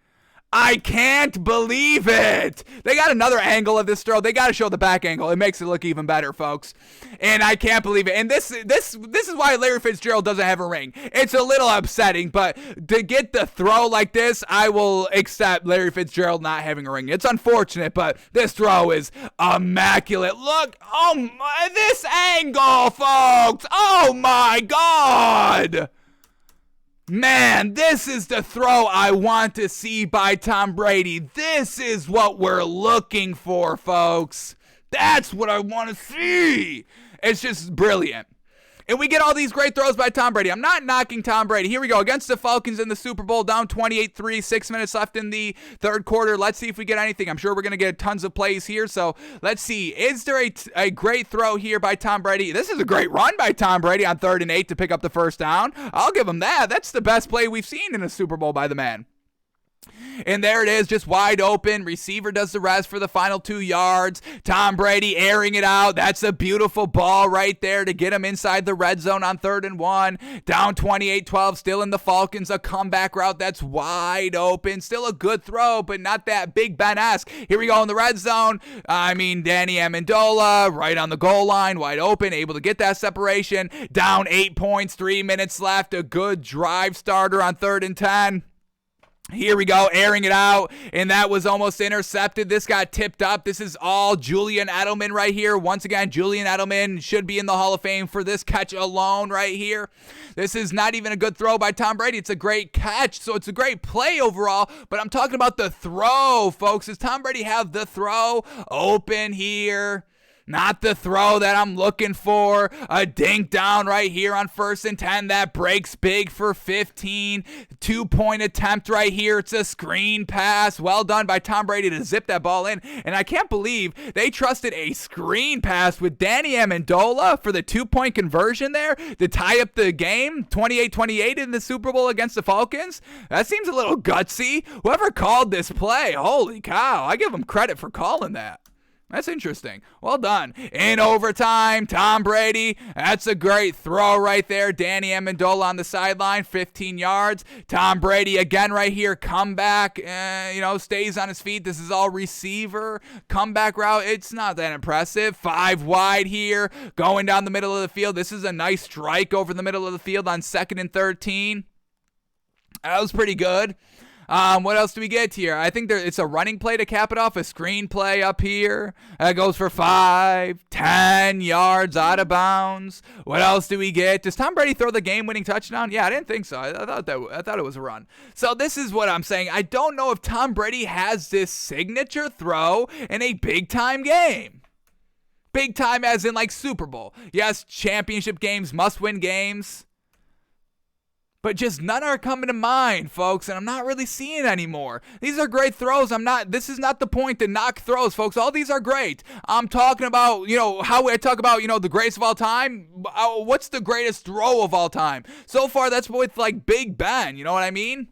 I can't believe it. They got another angle of this throw. They got to show the back angle. It makes it look even better, folks. And I can't believe it. And this is why Larry Fitzgerald doesn't have a ring. It's a little upsetting, but to get the throw like this, I will accept Larry Fitzgerald not having a ring. It's unfortunate, but this throw is immaculate. Look, oh my, this angle, folks. Oh my God. Man, this is the throw I want to see by Tom Brady. This is what we're looking for, folks. That's what I want to see. It's just brilliant. And we get all these great throws by Tom Brady. I'm not knocking Tom Brady. Here we go. Against the Falcons in the Super Bowl, down 28-3, 6 minutes left in the third quarter. Let's see if we get anything. I'm sure we're going to get tons of plays here. So let's see. Is there a great throw here by Tom Brady? This is a great run by Tom Brady on 3rd and 8 to pick up the first down. I'll give him that. That's the best play we've seen in a Super Bowl by the man. And there it is, just wide open. Receiver does the rest for the final 2 yards. Tom Brady airing it out. That's a beautiful ball right there to get him inside the red zone on 3rd and 1. Down 28-12, still in the Falcons. A comeback route that's wide open. Still a good throw, but not that Big Ben-esque. Here we go in the red zone. Danny Amendola right on the goal line, wide open, able to get that separation. Down 8 points, 3 minutes left. A good drive starter on 3rd and 10. Here we go, airing it out, and that was almost intercepted. This got tipped up. This is all Julian Edelman right here. Once again, Julian Edelman should be in the Hall of Fame for this catch alone right here. This is not even a good throw by Tom Brady. It's a great catch, so it's a great play overall, but I'm talking about the throw, folks. Does Tom Brady have the throw open here? Not the throw that I'm looking for. A dink down right here on 1st and 10. That breaks big for 15. 2-point attempt right here. It's a screen pass. Well done by Tom Brady to zip that ball in. And I can't believe they trusted a screen pass with Danny Amendola for the 2-point conversion there to tie up the game. 28-28 in the Super Bowl against the Falcons. That seems a little gutsy. Whoever called this play, holy cow. I give them credit for calling that. That's interesting. Well done. In overtime, Tom Brady. That's a great throw right there. Danny Amendola on the sideline, 15 yards. Tom Brady again right here. Comeback, stays on his feet. This is all receiver. Comeback route. It's not that impressive. 5 wide here. Going down the middle of the field. This is a nice strike over the middle of the field on 2nd and 13. That was pretty good. What else do we get here? I think it's a running play to cap it off, a screen play up here. That goes for 5, 10 yards out of bounds. What else do we get? Does Tom Brady throw the game-winning touchdown? Yeah, I didn't think so. I thought it was a run. So this is what I'm saying. I don't know if Tom Brady has this signature throw in a big-time game. Big time as in like Super Bowl. Yes, championship games, must-win games. But just none are coming to mind, folks, and I'm not really seeing anymore. These are great throws. This is not the point to knock throws, folks. All these are great. I'm talking about, how I talk about, the greatest of all time. What's the greatest throw of all time? So far, that's with, Big Ben. You know what I mean?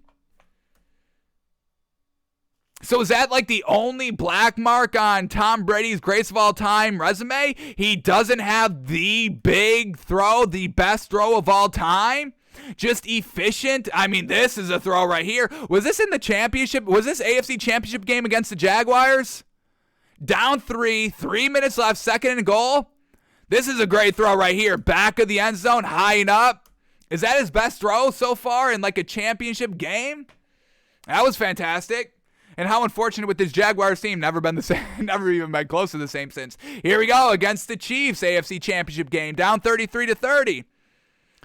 So is that like the only black mark on Tom Brady's greatest of all time resume? He doesn't have the big throw, the best throw of all time? Just efficient? I mean, this is a throw right here. Was this in the championship? Was this AFC championship game against the Jaguars? Down 3 minutes left, second and goal. This is a great throw right here. Back of the end zone, high and up. Is that his best throw so far in like a championship game? That was fantastic. And how unfortunate with this Jaguars team. Never been the same. Never even been close to the same since. Here we go against the Chiefs, AFC championship game. Down 33-30.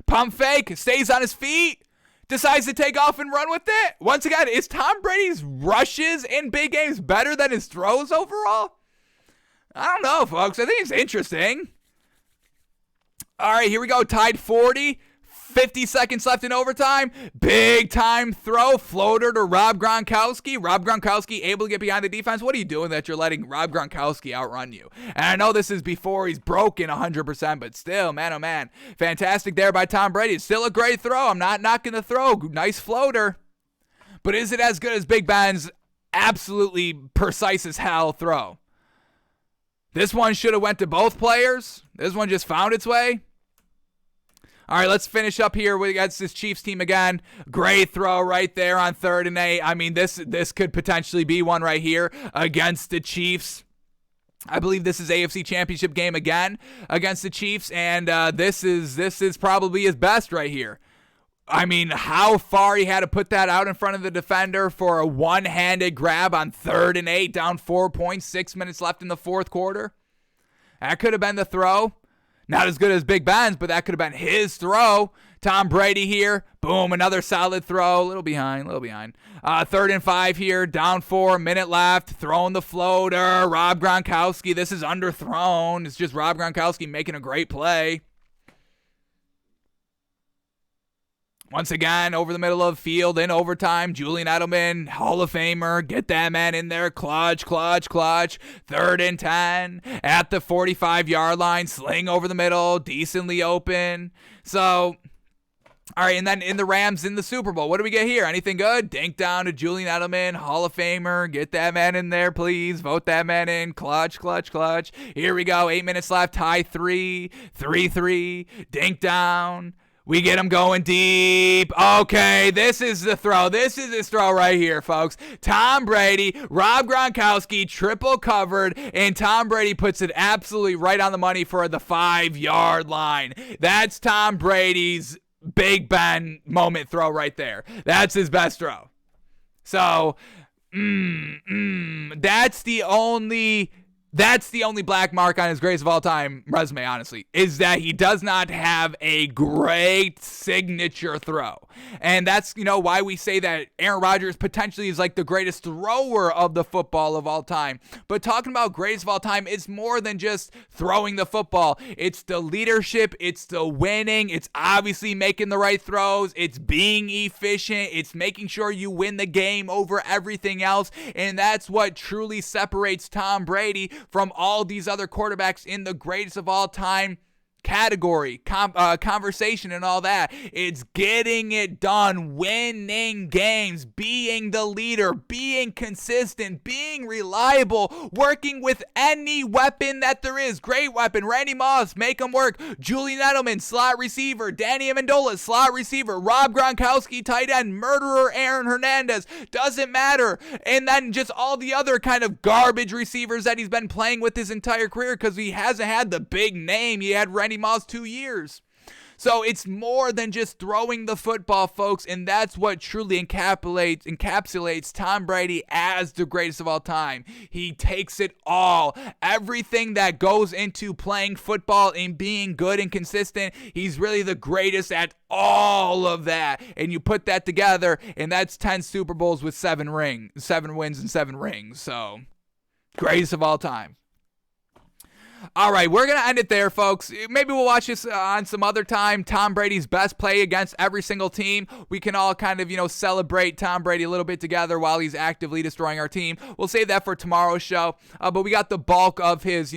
Pump fake. Stays on his feet. Decides to take off and run with it. Once again, is Tom Brady's rushes in big games better than his throws overall? I don't know, folks. I think it's interesting. All right, here we go. Tied 40. 50 seconds left in overtime. Big time throw. Floater to Rob Gronkowski. Rob Gronkowski able to get behind the defense. What are you doing that you're letting Rob Gronkowski outrun you? And I know this is before he's broken 100%, but still, man, oh man. Fantastic there by Tom Brady. It's still a great throw. I'm not knocking the throw. Nice floater. But is it as good as Big Ben's absolutely precise as hell throw? This one should have went to both players. This one just found its way. All right, let's finish up here against this Chiefs team again. Great throw right there on 3rd and 8. I mean, this could potentially be one right here against the Chiefs. I believe this is AFC Championship game again against the Chiefs, and this is probably his best right here. I mean, how far he had to put that out in front of the defender for a one-handed grab on 3rd and 8, down 4 points, 6 minutes left in the fourth quarter. That could have been the throw. Not as good as Big Ben's, but that could have been his throw. Tom Brady here. Boom, another solid throw. A little behind. 3rd and 5 here. Down 4, minute left. Throwing the floater. Rob Gronkowski. This is underthrown. It's just Rob Gronkowski making a great play. Once again, over the middle of the field in overtime, Julian Edelman, Hall of Famer, get that man in there, clutch. 3rd and 10 at the 45-yard line, sling over the middle, decently open. So, all right, and then in the Rams in the Super Bowl, what do we get here? Anything good? Dink down to Julian Edelman, Hall of Famer, get that man in there, please. Vote that man in, clutch. Here we go, 8 minutes left, tie 3, dink down. We get him going deep. Okay, this is the throw. This is his throw right here, folks. Tom Brady, Rob Gronkowski, triple covered, and Tom Brady puts it absolutely right on the money for the 5-yard line. That's Tom Brady's Big Ben moment throw right there. That's his best throw. So, that's the only black mark on his greatest of all time resume, honestly, is that he does not have a great signature throw. And that's, why we say that Aaron Rodgers potentially is like the greatest thrower of the football of all time. But talking about greatest of all time, it's more than just throwing the football. It's the leadership. It's the winning. It's obviously making the right throws. It's being efficient. It's making sure you win the game over everything else. And that's what truly separates Tom Brady from all these other quarterbacks in the greatest of all time category, conversation and all that. It's getting it done, winning games, being the leader, being consistent, being reliable, working with any weapon that there is. Great weapon. Randy Moss, make him work. Julian Edelman, slot receiver. Danny Amendola, slot receiver. Rob Gronkowski, tight end. Murderer Aaron Hernandez. Doesn't matter. And then just all the other kind of garbage receivers that he's been playing with his entire career because he hasn't had the big name. He had Randy Moss 2 years. So it's more than just throwing the football, folks, and that's what truly encapsulates Tom Brady as the greatest of all time. He takes it all. Everything that goes into playing football and being good and consistent, he's really the greatest at all of that. And you put that together, and that's 10 Super Bowls with 7 wins and 7 rings. So, greatest of all time. All right, we're going to end it there, folks. Maybe we'll watch this on some other time. Tom Brady's best play against every single team. We can all kind of, celebrate Tom Brady a little bit together while he's actively destroying our team. We'll save that for tomorrow's show. But we got the bulk of his,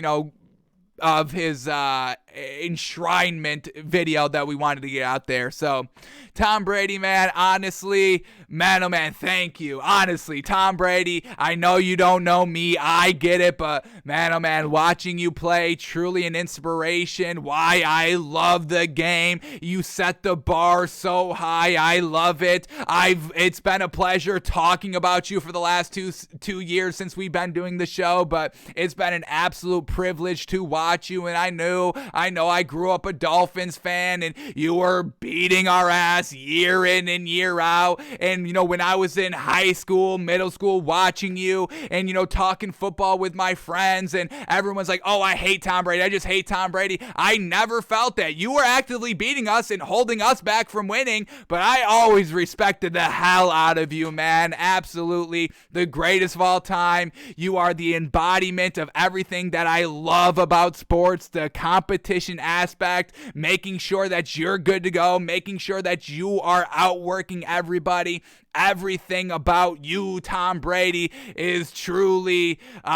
enshrinement video that we wanted to get out there. So Tom Brady, man, honestly, man, oh man, thank you. Honestly, Tom Brady, I know you don't know me, I get it, but man, oh man, watching you play, truly an inspiration. Why I love the game. You set the bar so high. I love it. It's been a pleasure talking about you for the last two years since we've been doing the show, but it's been an absolute privilege to watch you. And I know I grew up a Dolphins fan, and you were beating our ass year in and year out. And when I was in high school, middle school, watching you and talking football with my friends, and everyone's like, oh, I hate Tom Brady, I just hate Tom Brady. I never felt that. You were actively beating us and holding us back from winning, but I always respected the hell out of you, man. Absolutely the greatest of all time. You are the embodiment of everything that I love about sports, the competition aspect, making sure that you're good to go, making sure that you are outworking everybody. Everything about you, Tom Brady, is truly if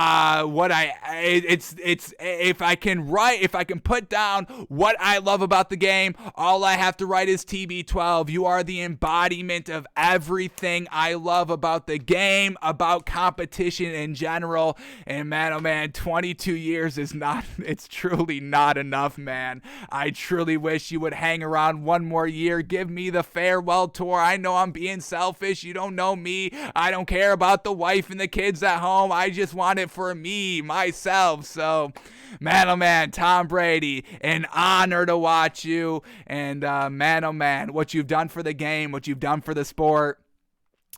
I can put down what I love about the game, all I have to write is TB12. You are the embodiment of everything I love about the game, about competition in general. And man, oh man, 22 years it's truly not enough, man. I truly wish you would hang around one more year. Give me the farewell tour. I know I'm being selfish. You don't know me. I don't care about the wife and the kids at home. I just want it for me, myself. So, man, oh man, Tom Brady, an honor to watch you. And man, oh man, what you've done for the game, what you've done for the sport,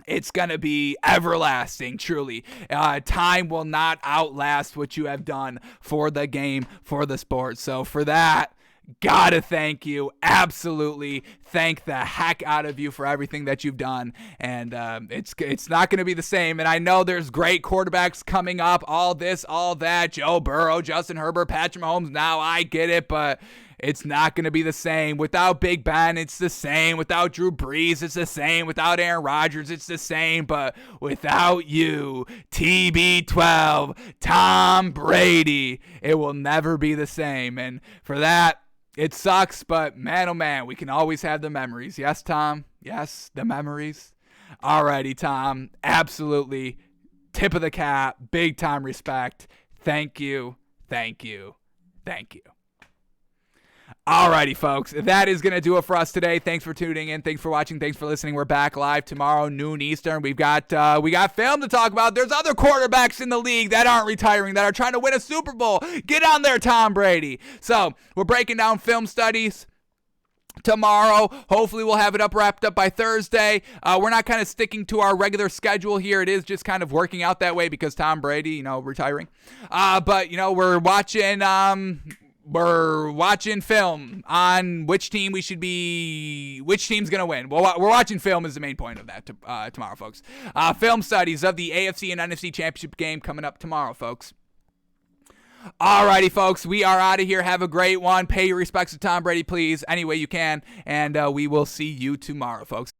it's going to be everlasting, truly. Time will not outlast what you have done for the game, for the sport. So for that, gotta thank you. Absolutely thank the heck out of you for everything that you've done. And it's not going to be the same. And I know there's great quarterbacks coming up, all this, all that, Joe Burrow, Justin Herbert, Patrick Mahomes. Now I get it, but it's not going to be the same. Without Big Ben, it's the same. Without Drew Brees, it's the same. Without Aaron Rodgers, it's the same. But without you, TB12, Tom Brady, it will never be the same. And for that, it sucks, but man, oh man, we can always have the memories. Yes, Tom? Yes, the memories. Alrighty, Tom. Absolutely. Tip of the cap. Big time respect. Thank you. Thank you. Thank you. Alrighty, folks, that is going to do it for us today. Thanks for tuning in. Thanks for watching. Thanks for listening. We're back live tomorrow, noon Eastern. We got film to talk about. There's other quarterbacks in the league that aren't retiring, that are trying to win a Super Bowl. Get on there, Tom Brady. So we're breaking down film studies tomorrow. Hopefully we'll have it wrapped up by Thursday. We're not kind of sticking to our regular schedule here. It is just kind of working out that way because Tom Brady, retiring. But we're watching film on which team which team's going to win. Well, we're watching film is the main point of that tomorrow, folks. Film studies of the AFC and NFC Championship game coming up tomorrow, folks. Alrighty, folks, we are out of here. Have a great one. Pay your respects to Tom Brady, please, any way you can. And we will see you tomorrow, folks.